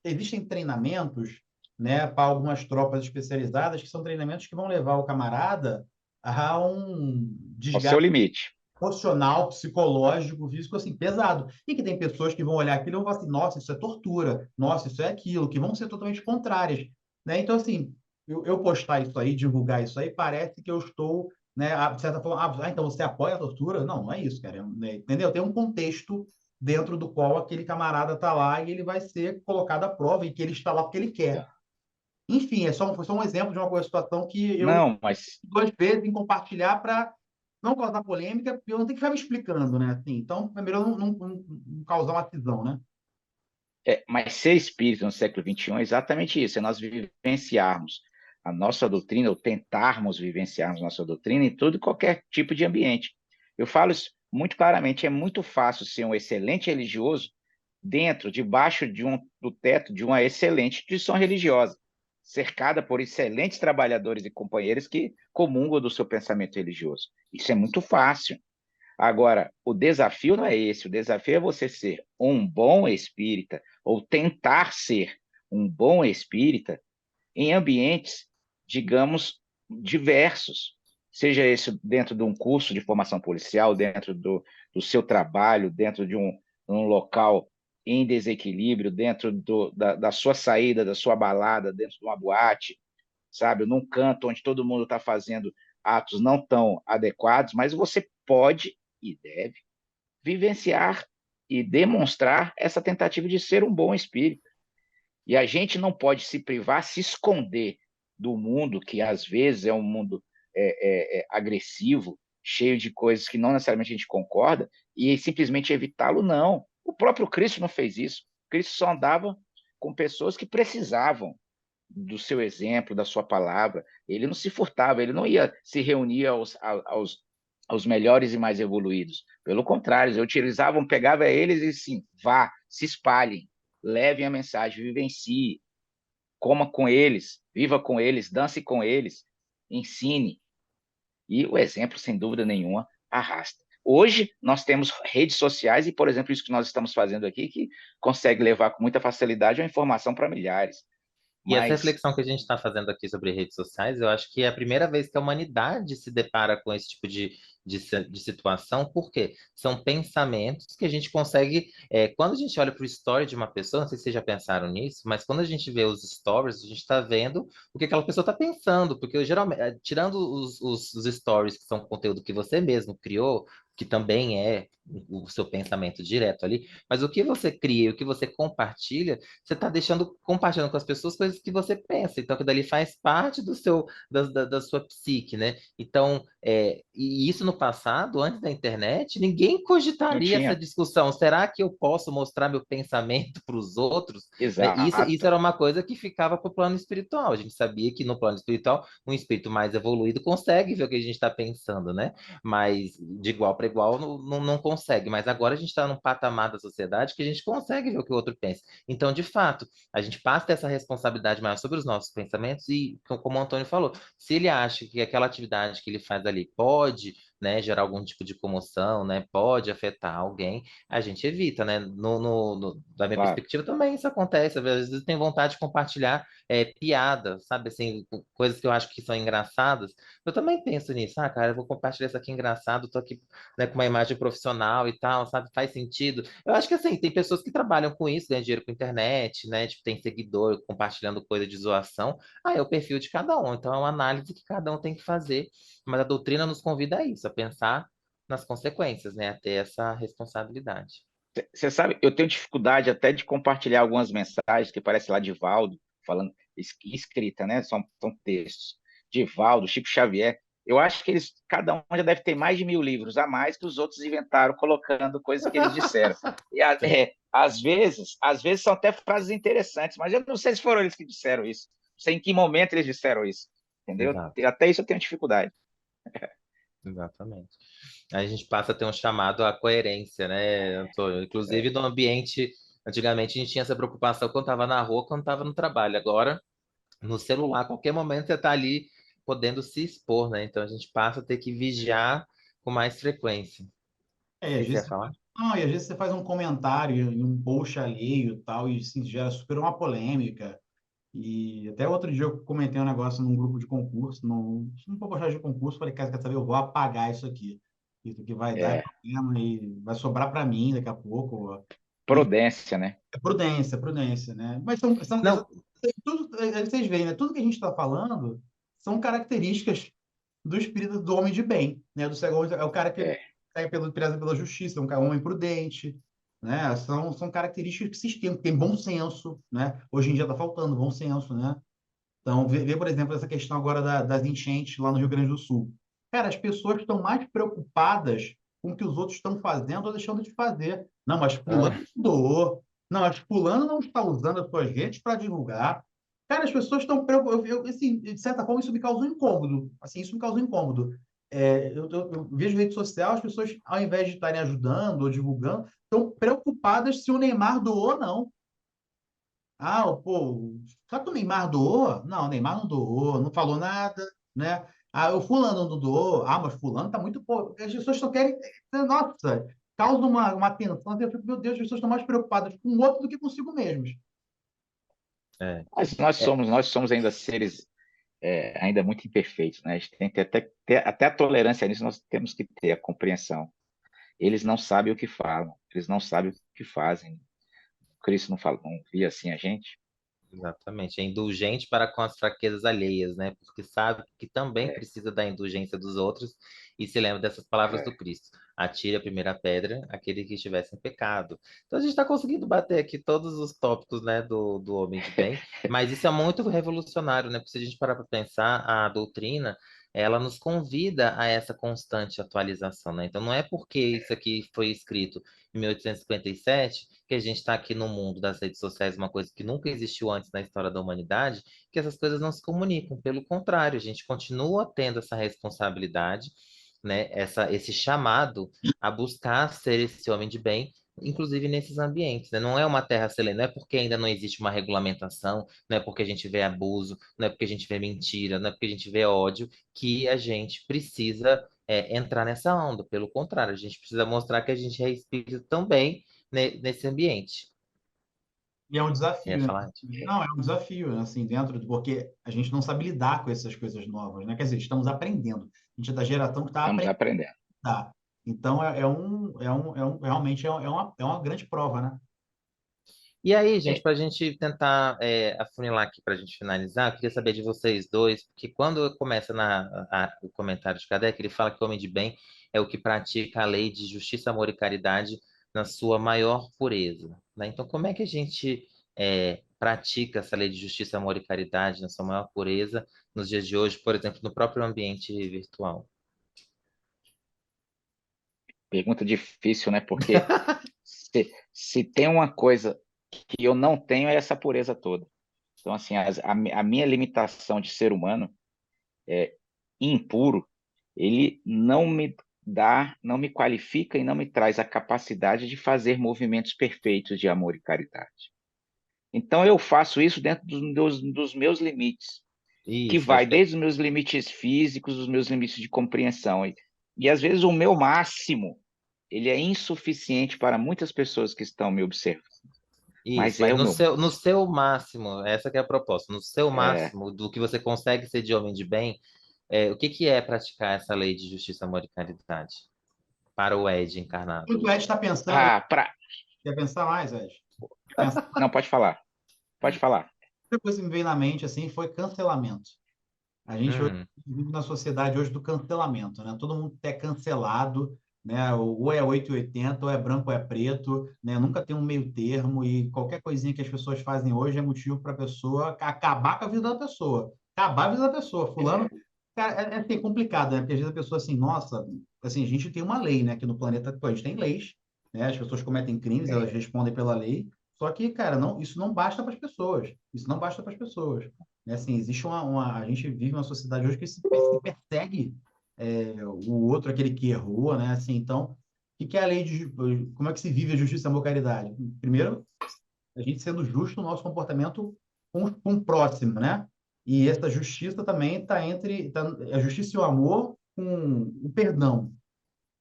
Existem treinamentos, né, para algumas tropas especializadas, que são treinamentos que vão levar o camarada a um
Ao seu
desgaste
limite.
emocional, psicológico, físico, assim, pesado. E que tem pessoas que vão olhar aquilo e vão falar assim, nossa, isso é tortura, nossa, isso é aquilo, que vão ser totalmente contrárias, né? Então, assim, eu postar isso aí, divulgar isso aí, parece que eu estou, né, de certa forma, então você apoia a tortura? Não, não é isso, cara, entendeu? Tem um contexto dentro do qual aquele camarada está lá e ele vai ser colocado à prova e que ele está lá porque ele quer. Enfim, foi só um exemplo de uma situação que eu
Não, mas,
duas vezes em compartilhar para não causar polêmica, porque eu não tenho que ficar me explicando, né? Assim, então, é melhor não causar uma cisão, né?
mas ser espírita no século XXI é exatamente isso, é nós vivenciarmos a nossa doutrina, ou tentarmos vivenciarmos nossa doutrina em todo e qualquer tipo de ambiente. Eu falo isso muito claramente, é muito fácil ser um excelente religioso debaixo do teto de uma excelente instituição religiosa, cercada por excelentes trabalhadores e companheiros que comungam do seu pensamento religioso. Isso é muito fácil. Agora, o desafio não é esse, o desafio é você ser um bom espírita, ou tentar ser um bom espírita, em ambientes, digamos, diversos. Seja esse dentro de um curso de formação policial, dentro do seu trabalho, dentro de um local em desequilíbrio, dentro da sua saída, da sua balada, dentro de uma boate, sabe? Num canto onde todo mundo está fazendo atos não tão adequados, mas você pode e deve vivenciar e demonstrar essa tentativa de ser um bom espírito. E a gente não pode se privar, se esconder do mundo, que às vezes é um mundo agressivo, cheio de coisas que não necessariamente a gente concorda, e simplesmente evitá-lo, não. O próprio Cristo não fez isso. Cristo só andava com pessoas que precisavam do seu exemplo, da sua palavra. Ele não se furtava, ele não ia se reunir aos melhores e mais evoluídos. Pelo contrário, eles utilizavam, pegava eles e assim, vá, se espalhem, levem a mensagem, vivencie, coma com eles, viva com eles, dance com eles, ensine. E o exemplo, sem dúvida nenhuma, arrasta. Hoje, nós temos redes sociais e, por exemplo, isso que nós estamos fazendo aqui, que consegue levar com muita facilidade a informação para milhares.
E essa
Mas,
reflexão que a gente está fazendo aqui sobre redes sociais, eu acho que é a primeira vez que a humanidade se depara com esse tipo de situação, porque são pensamentos que a gente consegue. Quando a gente olha para o story de uma pessoa, não sei se vocês já pensaram nisso, mas quando a gente vê os stories, a gente está vendo o que aquela pessoa está pensando, porque geralmente, tirando os stories, que são conteúdo que você mesmo criou, que também é o seu pensamento direto ali, mas o que você cria e o que você compartilha você está compartilhando com as pessoas coisas que você pensa, então que dali faz parte da sua psique, né? Então, e isso no passado, antes da internet, ninguém
não
cogitaria essa
tinha.
discussão. Será que eu posso mostrar meu pensamento para os outros? Né? Isso
Exato.
era uma coisa que ficava para o plano espiritual. A gente sabia que no plano espiritual, um espírito mais evoluído consegue ver o que a gente está pensando, né? Mas de igual para igual não consegue. Mas agora a gente está num patamar da sociedade que a gente consegue ver o que o outro pensa. Então, de fato, a gente passa a ter essa responsabilidade maior sobre os nossos pensamentos e, como o Antônio falou, se ele acha que aquela atividade que ele faz ali pode, né, gerar algum tipo de comoção, né, pode afetar alguém, a gente evita, né? Da minha
Claro.
perspectiva também isso acontece. Às vezes tem vontade de compartilhar piada, sabe, assim, coisas que eu acho que são engraçadas. Eu também penso nisso, cara, eu vou compartilhar isso aqui engraçado, tô aqui, né, com uma imagem profissional e tal, sabe, faz sentido. Eu acho que assim, tem pessoas que trabalham com isso, ganham dinheiro com internet, né? Tipo, tem seguidor compartilhando coisa de zoação. Ah, é o perfil de cada um. Então é uma análise que cada um tem que fazer. Mas a doutrina nos convida a isso, a pensar nas consequências, né? A ter essa responsabilidade.
Você sabe, eu tenho dificuldade até de compartilhar algumas mensagens que parece lá de Valdo, falando escrita, né? São textos. De Valdo, Chico Xavier. Eu acho que cada um já deve ter mais de 1.000 livros a mais que os outros inventaram, colocando coisas que eles disseram. E às vezes são até frases interessantes, mas eu não sei se foram eles que disseram isso. Não sei em que momento eles disseram isso. Entendeu?
Exato,
Até isso eu tenho dificuldade.
exatamente. Aí a gente passa a ter um chamado à coerência, né, Antônio? Inclusive no ambiente, antigamente a gente tinha essa preocupação quando estava na rua, quando estava no trabalho. Agora, no celular, a qualquer momento você está ali podendo se expor, né? Então a gente passa a ter que vigiar com mais frequência. O
É, às
que você
vezes,
ia falar?
não, e às vezes você faz um comentário em um post alheio e tal, e assim, gera super uma polêmica. E até outro dia eu comentei um negócio num grupo de concurso, não vou postar de concurso, falei, cara, quer saber, eu vou apagar isso aqui. Isso aqui vai dar
É,
problema e vai sobrar para mim daqui a pouco.
Prudência, né?
É prudência, né? Mas
Não,
tudo, vocês veem, né? Tudo que a gente está falando são características do espírito do homem de bem, né? Do cego é o cara que
É.
segue preza pela justiça, é um homem prudente, né? São características que se tem bom senso, né? Hoje em dia está faltando bom senso, né? Então, por exemplo, essa questão agora das enchentes lá no Rio Grande do Sul. Cara, as pessoas estão mais preocupadas com o que os outros estão fazendo ou deixando de fazer. Não, mas fulano
ah,
doou. Não, mas fulano não está usando as suas redes para divulgar. Cara, as pessoas estão preocupadas. Assim, de certa forma, isso me causa um incômodo. Assim, isso me causa um incômodo. Eu vejo rede social, as pessoas, ao invés de estarem ajudando ou divulgando, estão preocupadas se o Neymar doou ou não. Ah, pô, sabe que o Neymar doou? Não, o Neymar não doou, não falou nada, né? Ah, o fulano não doou. Ah, mas fulano tá muito... Pô, as pessoas estão querem... Nossa, causa uma tensão. Eu fico, meu Deus, as pessoas estão mais preocupadas com o outro do que consigo mesmos.
é,
Mas
é,
nós somos ainda seres ainda muito imperfeitos, né? A gente tem que até a tolerância nisso, nós temos que ter a compreensão. Eles não sabem o que falam, eles não sabem o que fazem. Cristo não fala, não via assim a gente.
exatamente. É indulgente para com as fraquezas alheias, né? Porque sabe que também
É,
precisa da indulgência dos outros e se lembra dessas palavras do
é.
Cristo. Atire a primeira pedra, aquele que estivesse em pecado. Então a gente está conseguindo bater aqui todos os tópicos, né, do homem de bem, mas isso é muito revolucionário, né? Porque se a gente parar para pensar, a doutrina, ela nos convida a essa constante atualização, né? Então não é porque isso aqui foi escrito em 1857 que a gente está aqui no mundo das redes sociais, uma coisa que nunca existiu antes na história da humanidade, que essas coisas não se comunicam. Pelo contrário, a gente continua tendo essa responsabilidade, né? Esse chamado a buscar ser esse homem de bem, inclusive nesses ambientes, né? Não é uma terra selene, não é porque ainda não existe uma regulamentação, não é porque a gente vê abuso, não é porque a gente vê mentira, não é porque a gente vê ódio, que a gente precisa entrar nessa onda. Pelo contrário, a gente precisa mostrar que a gente é espírito também nesse ambiente.
E é um
Você ia
desafio, né?
falar?
Não, é um desafio, né? Assim, porque a gente não sabe lidar com essas coisas novas, né? Quer dizer, estamos aprendendo. A gente é da geração que está
Estamos
aprendendo.
aprendendo.
Então, realmente é uma grande prova, né?
E aí, gente,
É,
para a gente tentar afunilar aqui, para a gente finalizar, eu queria saber de vocês dois, porque quando começa o comentário de Kardec, ele fala que o homem de bem é o que pratica a lei de justiça, amor e caridade na sua maior pureza, né? Então, como é que a gente pratica essa lei de justiça, amor e caridade na sua maior pureza nos dias de hoje, por exemplo, no próprio ambiente virtual?
pergunta difícil, né? Porque se tem uma coisa que eu não tenho é essa pureza toda. Então, assim, a minha limitação de ser humano impuro, ele não me dá, não me qualifica e não me traz a capacidade de fazer movimentos perfeitos de amor e caridade. Então, eu faço isso dentro dos meus limites, que
Isso,
vai
acho que
desde os meus limites físicos, os meus limites de compreensão. E às vezes o meu máximo, ele é insuficiente para muitas pessoas que estão me observando,
isso,
mas
mas
é o meu
no
máximo.
seu máximo, essa que é a proposta, no seu
É,
máximo do que você consegue ser de homem de bem, o que que é praticar essa lei de justiça, amor e caridade para o Ed encarnado
Muito Ed
hoje?
está pensando aí.
ah, pra...
Quer pensar mais, Ed? Quer pensar?
Não, pode falar, pode falar.
Outra coisa que me veio na mente assim foi cancelamento. A gente hoje
Hum,
vive na sociedade hoje do cancelamento, né? Todo mundo é cancelado, né? Ou é 880, ou é branco ou é preto, né? Nunca tem um meio termo e qualquer coisinha que as pessoas fazem hoje é motivo para a pessoa acabar com a vida da pessoa. Acabar a vida da pessoa. Fulano, cara, assim, complicado, né? Porque às vezes a pessoa assim, nossa, assim, a gente tem uma lei, né? Aqui no planeta, pô, a gente tem leis, né? As pessoas cometem crimes, elas respondem pela lei. Só que, cara, não, isso não basta para as pessoas. Isso não basta para as pessoas, né? Assim, existe a gente vive uma sociedade hoje que se persegue o outro, aquele que errou, né? Assim, então, que é a lei de, como é que se vive a justiça, amor, caridade? Primeiro, a gente sendo justo no nosso comportamento com o próximo, né? E essa justiça também está a justiça e o amor com o perdão.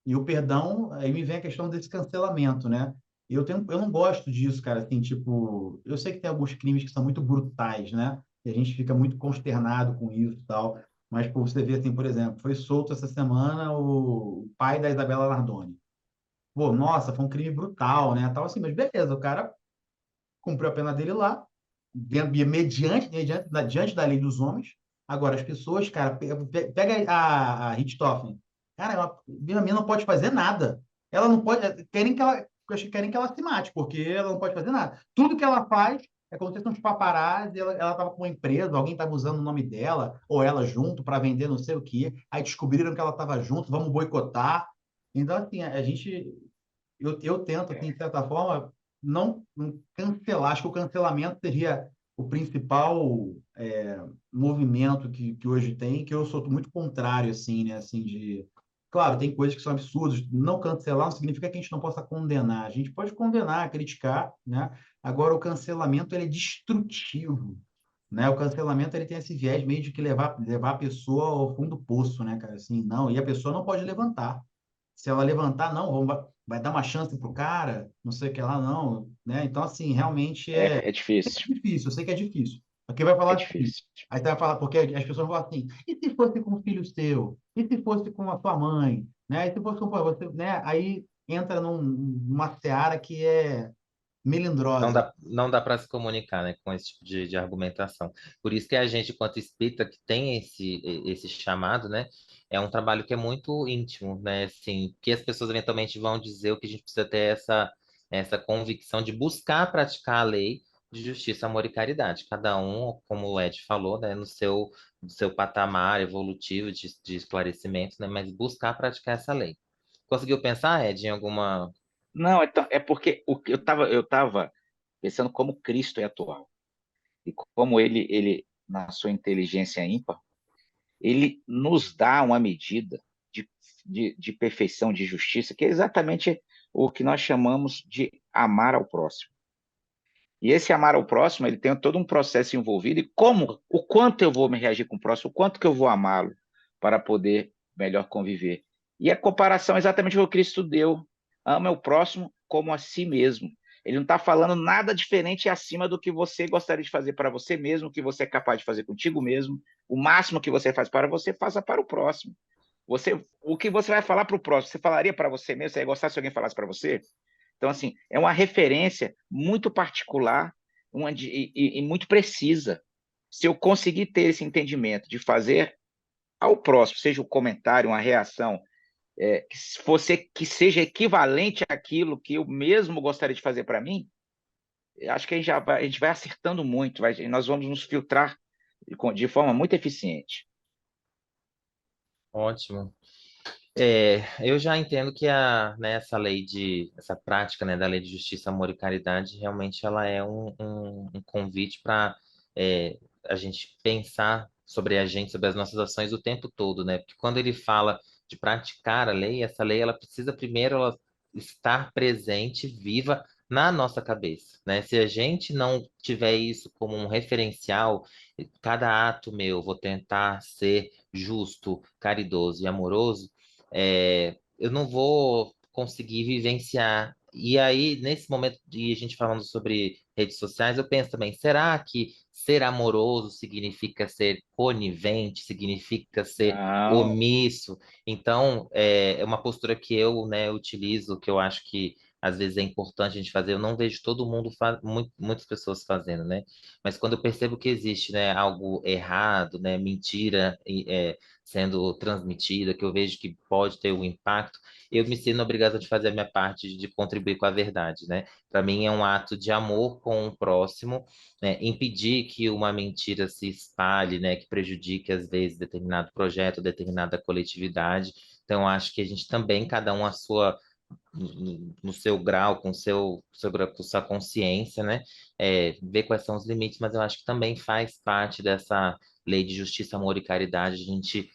E o perdão, aí me vem a questão desse cancelamento, né? Eu não gosto disso, cara, assim, tipo, eu sei que tem alguns crimes que são muito brutais, né? E a gente fica muito consternado com isso e tal, mas pô, você vê assim, por exemplo, foi solto essa semana o pai da Isabela Nardoni. pô, nossa, foi um crime brutal, né? Tal assim, mas beleza, o cara cumpriu a pena dele lá, diante da lei dos homens. Agora, as pessoas, cara, pega a Richthofen. Cara, a minha não pode fazer nada. Ela não pode. Acho que querem que ela se mate, porque ela não pode fazer nada. Tudo que ela faz é como se fosse uns paparazzi, ela estava com uma empresa, alguém estava usando o nome dela, ou ela junto, para vender não sei o quê. Aí descobriram que ela estava junto, vamos boicotar. Então, assim, a gente eu tento, assim, de certa forma, não cancelar. Acho que o cancelamento seria o principal movimento que hoje tem, que eu sou muito contrário, assim, né? Assim, de... Claro, tem coisas que são absurdas. Não cancelar não significa que a gente não possa condenar. A gente pode condenar, criticar, né? Agora, o cancelamento, ele é destrutivo, né? O cancelamento, ele tem esse viés meio de que levar a pessoa ao fundo do poço, né, cara? Assim, não, e a pessoa não pode levantar. Se ela levantar, não, vai dar uma chance pro cara, não sei o que lá, não, né? Então, assim, realmente
É difícil,
difícil, eu sei que é difícil. Porque vai
é
falar assim,
difícil.
aí você vai falar, porque as pessoas vão falar assim, e se fosse com um filho seu? E se fosse com a sua mãe? Né? E se fosse com você, né? Aí entra numa seara que é melindrosa.
Não dá para se comunicar, né, com esse tipo de argumentação. Por isso que a gente, enquanto espírita, que tem esse chamado, né, é um trabalho que é muito íntimo, né, assim, que as pessoas eventualmente vão dizer o que a gente precisa ter essa convicção de buscar praticar a lei de justiça, amor e caridade. Cada um, como o Ed falou, né, no seu patamar evolutivo de esclarecimento, né, mas buscar praticar essa lei. Conseguiu pensar, Ed, em alguma...
Não, é porque eu tava pensando como Cristo é atual e como ele na sua inteligência ímpar, ele nos dá uma medida de perfeição, de justiça, que é exatamente o que nós chamamos de amar ao próximo. E esse amar ao próximo, ele tem todo um processo envolvido, e o quanto eu vou me reagir com o próximo, o quanto que eu vou amá-lo para poder melhor conviver. E a comparação é exatamente o que Cristo deu. Ama o próximo como a si mesmo. Ele não está falando nada diferente acima do que você gostaria de fazer para você mesmo, o que você é capaz de fazer contigo mesmo. O máximo que você faz para você, faça para o próximo. O que você vai falar para o próximo, você falaria para você mesmo? Você ia gostar se alguém falasse para você? Então, assim, é uma referência muito particular e muito precisa. Se eu conseguir ter esse entendimento de fazer ao próximo, seja um comentário, uma reação, que seja equivalente àquilo que eu mesmo gostaria de fazer para mim, acho que a gente vai acertando muito, nós vamos nos filtrar de forma muito eficiente.
Ótimo. Eu já entendo que essa essa prática, né, da lei de justiça, amor e caridade, realmente ela é um convite para a gente pensar sobre a gente, sobre as nossas ações o tempo todo, né? Porque quando ele fala de praticar a lei, essa lei ela precisa primeiro ela estar presente, viva na nossa cabeça, né? Se a gente não tiver isso como um referencial, cada ato meu, vou tentar ser justo, caridoso e amoroso, eu não vou conseguir vivenciar. E aí, nesse momento de a gente falando sobre redes sociais, eu penso também, será que ser amoroso significa ser conivente, significa ser
Não,
omisso? Então, é uma postura que eu, né, utilizo, que eu acho que às vezes é importante a gente fazer. Eu não vejo todo mundo, muitas pessoas fazendo, né? Mas quando eu percebo que existe, né, algo errado, né, mentira, sendo transmitida, que eu vejo que pode ter um impacto, eu me sinto obrigado de fazer a minha parte de contribuir com a verdade, né? Para mim é um ato de amor com o próximo, né? Impedir que uma mentira se espalhe, né? Que prejudique às vezes determinado projeto, determinada coletividade. Então acho que a gente também, cada um a sua no seu grau, com sua consciência, né? Ver quais são os limites, mas eu acho que também faz parte dessa lei de justiça, amor e caridade, a gente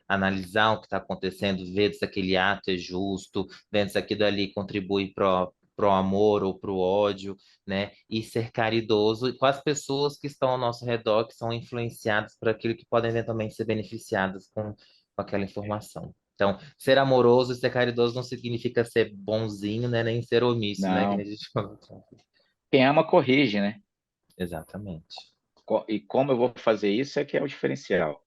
analisar o que está acontecendo, ver se aquele ato é justo, ver se aquilo ali contribui pro amor ou pro ódio, né? E ser caridoso com as pessoas que estão ao nosso redor, que são influenciadas por aquilo que podem eventualmente ser beneficiadas com aquela informação. Então, ser amoroso e ser caridoso não significa ser bonzinho, né? Nem ser omisso, né? Que nem
não.
a gente falou.
Quem ama corrige, né?
Exatamente.
E como eu vou fazer isso é que é o diferencial.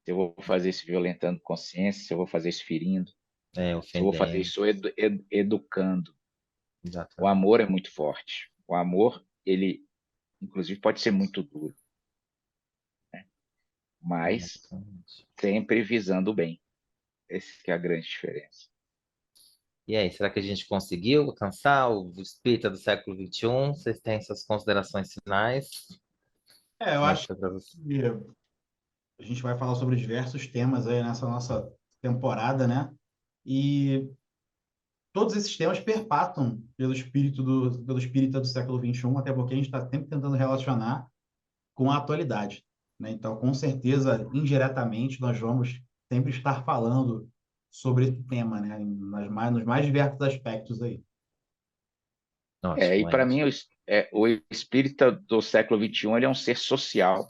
Se eu vou fazer isso violentando consciência, se eu vou fazer isso ferindo. Se eu vou fazer
ofendendo,
isso educando. O
exatamente.
amor é muito forte. O amor, ele, inclusive, pode ser muito duro, mas
Exatamente.
sempre visando o bem. Essa que é a grande diferença.
E aí, será que a gente conseguiu alcançar o espírita do século XXI? Vocês têm suas considerações finais?
Eu
Como é que
acho
foi para você?
que a gente vai falar sobre diversos temas aí nessa nossa temporada, né? E todos esses temas perpassam pelo espírito do século XXI, até porque a gente está sempre tentando relacionar com a atualidade, né? Então, com certeza, indiretamente, nós vamos sempre estar falando sobre esse tema, né? Nos mais diversos aspectos aí.
E
Ótimo,
para
Ed.
mim, o espírita do século XXI ele é um ser social,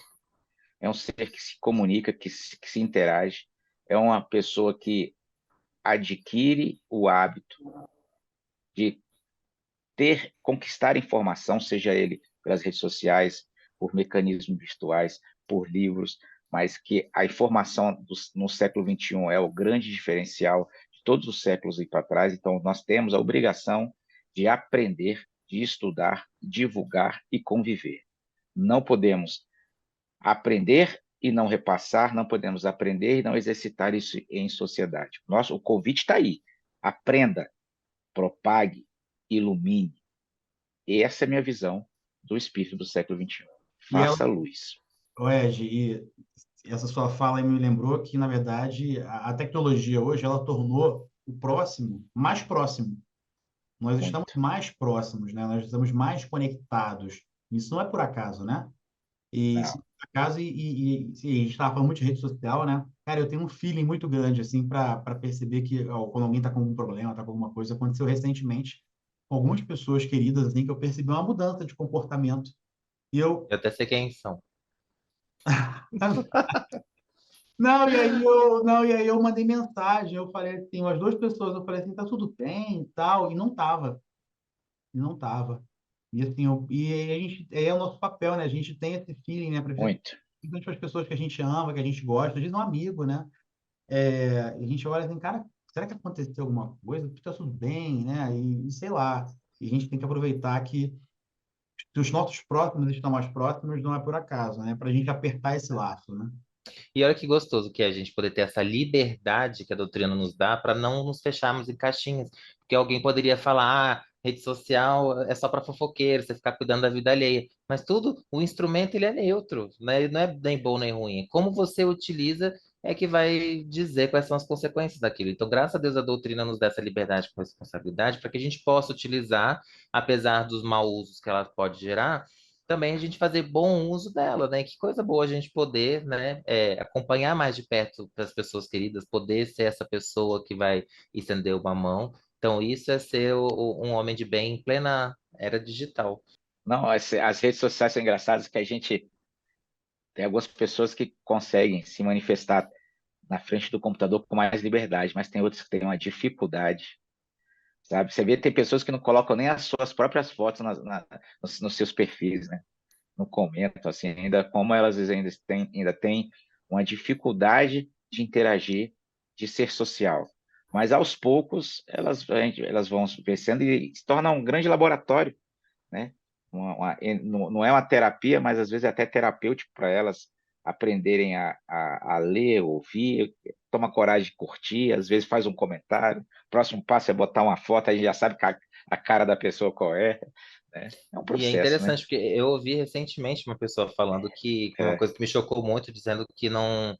é um ser que se comunica, que se interage, é uma pessoa que adquire o hábito de conquistar informação, seja ele pelas redes sociais, por mecanismos virtuais, por livros, mas que a informação no século XXI é o grande diferencial de todos os séculos e para trás. Então, nós temos a obrigação de aprender, de estudar, divulgar e conviver. Não podemos aprender e não repassar, não podemos aprender e não exercitar isso em sociedade. O convite está aí. Aprenda, propague, ilumine. Essa é a minha visão do espírito do século XXI.
E ela,
Faça luz.
Ed, e essa sua fala aí me lembrou que, na verdade, a tecnologia hoje, ela tornou o próximo mais próximo. Nós estamos
Muito.
mais próximos, né? Nós estamos mais conectados. Isso não é por acaso, né? E se
Não.
por acaso, se a gente estava falando muito de rede social, né? Cara, eu tenho um feeling muito grande, assim, para perceber que ó, quando alguém está com algum problema, está com alguma coisa, aconteceu recentemente com algumas pessoas queridas, assim, que eu percebi uma mudança de comportamento. E eu,
Eu até sei quem são.
e aí eu mandei mensagem, eu falei assim, umas duas pessoas, eu falei assim, tá tudo bem e tal, e não tava. E assim, e aí a gente, é o nosso papel, né? A gente tem esse feeling, né?
Muito.
Principalmente para as pessoas que a gente ama, que a gente gosta, às vezes um amigo, né? E a gente olha assim, cara, será que aconteceu alguma coisa? Está tudo bem, né? E sei lá. E a gente tem que aproveitar que se os nossos próximos estão mais próximos, não é por acaso, né? Para a gente apertar esse laço, né?
E olha que gostoso que é a gente poder ter essa liberdade que a doutrina nos dá para não nos fecharmos em caixinhas. Porque alguém poderia falar, rede social é só para fofoqueiro, você ficar cuidando da vida alheia. Mas tudo, o instrumento ele é neutro, né? Ele não é nem bom nem ruim. Como você utiliza é que vai dizer quais são as consequências daquilo. Então, graças a Deus, a doutrina nos dá essa liberdade com responsabilidade para que a gente possa utilizar, apesar dos maus usos que ela pode gerar, também a gente fazer bom uso dela, né? Que coisa boa a gente poder, né, acompanhar mais de perto as pessoas queridas, poder ser essa pessoa que vai estender uma mão. Então, isso é ser um homem de bem em plena era digital.
Não, as redes sociais são engraçadas que a gente tem algumas pessoas que conseguem se manifestar na frente do computador com mais liberdade, mas tem outras que têm uma dificuldade, sabe? Você vê, tem pessoas que não colocam nem as suas próprias fotos nos seus perfis, né? Não comentam, assim, ainda como elas ainda têm uma dificuldade de interagir, de ser social. Mas aos poucos elas vão crescendo e se torna um grande laboratório, né? Não é uma terapia, mas às vezes é até terapêutico para elas aprenderem a ler, ouvir, toma coragem de curtir, às vezes faz um comentário. Próximo passo é botar uma foto, aí já sabe a cara da pessoa qual é, né? É um
E é
processo, né?
interessante, porque eu ouvi recentemente uma pessoa falando que uma
É,
coisa que me chocou muito, dizendo que não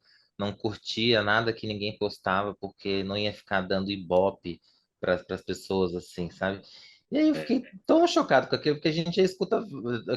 curtia nada que ninguém postava, porque não ia ficar dando ibope para as pessoas, assim, sabe? E aí eu fiquei tão chocado com aquilo, porque a gente já escuta,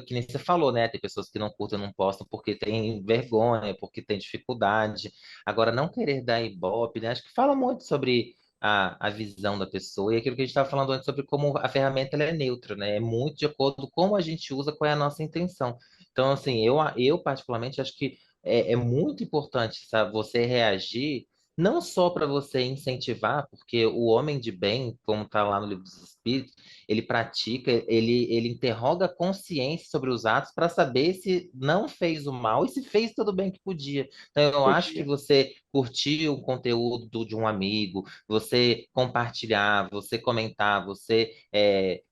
que nem você falou, né? Tem pessoas que não curtem, não postam porque tem vergonha, porque tem dificuldade. Agora, não querer dar ibope, né? Acho que fala muito sobre a visão da pessoa e aquilo que a gente estava falando antes sobre como a ferramenta ela é neutra, né? É muito de acordo com como a gente usa, qual é a nossa intenção. Então, assim, eu particularmente acho que é muito importante, sabe, você reagir. não só para você incentivar, porque o homem de bem, como está lá no Livro dos Espíritos, ele pratica, ele interroga a consciência sobre os atos para saber se não fez o mal e se fez tudo bem que podia. Então, eu acho que
Podia.
você curtir o conteúdo de um amigo, você compartilhar, você comentar, você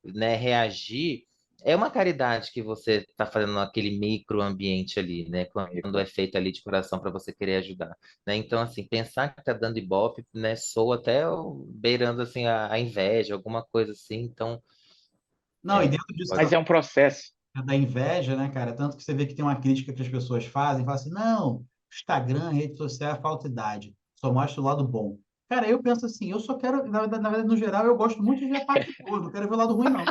né, reagir, é uma caridade que você está fazendo naquele microambiente ali, né? Quando é feito ali de coração para você querer ajudar, né? Então, assim, pensar que tá dando ibope, né, soa até beirando, assim, a inveja, alguma coisa assim. Então,
Não, e dentro disso
Mas é um processo.
da inveja, né, cara? Tanto que você vê que tem uma crítica que as pessoas fazem, falam assim, não, Instagram, rede social é falsidade, só mostra o lado bom. Cara, eu penso assim, eu só quero, na verdade, no geral, eu gosto muito de ver a parte boa, não quero ver o lado ruim, não.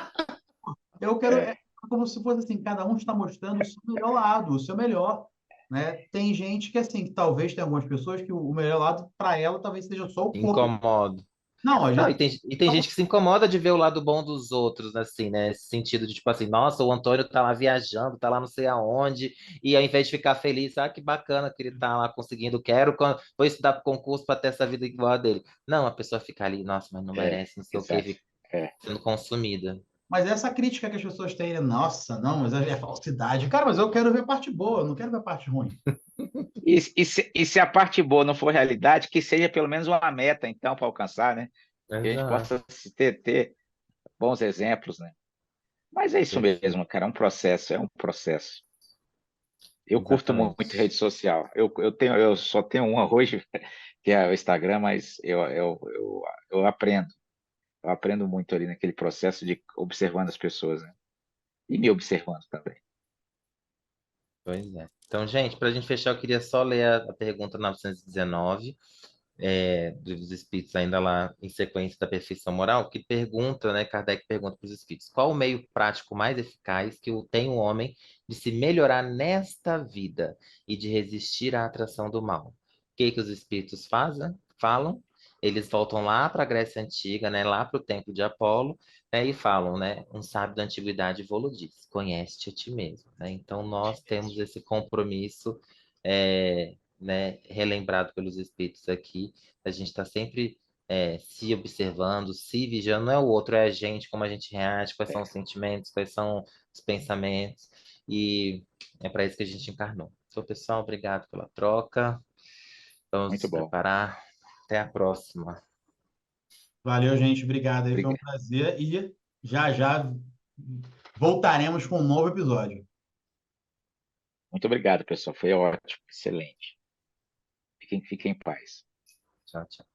Eu quero,
É,
é como se fosse assim, cada um está mostrando o seu melhor lado, o seu melhor, né? Tem gente que, assim, que talvez tenha algumas pessoas que o melhor lado para ela talvez seja só o corpo.
incomoda.
Não, a
Não,
gente...
e tem gente que se incomoda de ver o lado bom dos outros, assim, né? Esse sentido de, tipo assim, nossa, o Antônio tá lá viajando, tá lá não sei aonde, e ao invés de ficar feliz, ah, que bacana que ele tá lá conseguindo, vou estudar pro concurso para ter essa vida igual a dele. Não, a pessoa fica ali, nossa, mas não merece, não sei o quê,
exato.
fica
É.
sendo consumida.
Mas essa crítica que as pessoas têm, né? Nossa, não, mas é falsidade. Cara, mas eu quero ver a parte boa, eu não quero ver a parte ruim.
E se a parte boa não for realidade, que seja pelo menos uma meta, então, para alcançar, né? Que a gente
Exato.
possa ter bons exemplos, né? Mas é isso mesmo, cara, é um processo. Eu curto muito
Exatamente.
rede social. Eu só tenho uma hoje, que é o Instagram, mas eu aprendo. Eu aprendo muito ali naquele processo de observando as pessoas, né? E me observando também.
Pois é. Então, gente, para a gente fechar, eu queria só ler a pergunta 919, dos Espíritos, ainda lá em sequência da perfeição moral, que pergunta, né? Kardec pergunta para os Espíritos: qual o meio prático mais eficaz que tem o homem de se melhorar nesta vida e de resistir à atração do mal? O que os Espíritos fazem? Falam? Eles voltam lá para a Grécia Antiga, né? Lá para o templo de Apolo, né, e falam, né? Um sábio da antiguidade Volo diz: conhece-te a ti mesmo, né? Então nós temos esse compromisso, né, relembrado pelos espíritos aqui. A gente está sempre se observando, se vigiando. Não é o outro, é a gente, como a gente reage, quais são os sentimentos, quais são os pensamentos. E é para isso que a gente encarnou. Então, pessoal, obrigado pela troca. Vamos
Muito
nos
bom.
preparar. Até a próxima.
Valeu, gente. Obrigado aí. Foi um
Obrigado.
prazer. E já já voltaremos com um novo episódio.
Muito obrigado, pessoal. Foi ótimo, excelente. Fiquem em paz.
Tchau, tchau.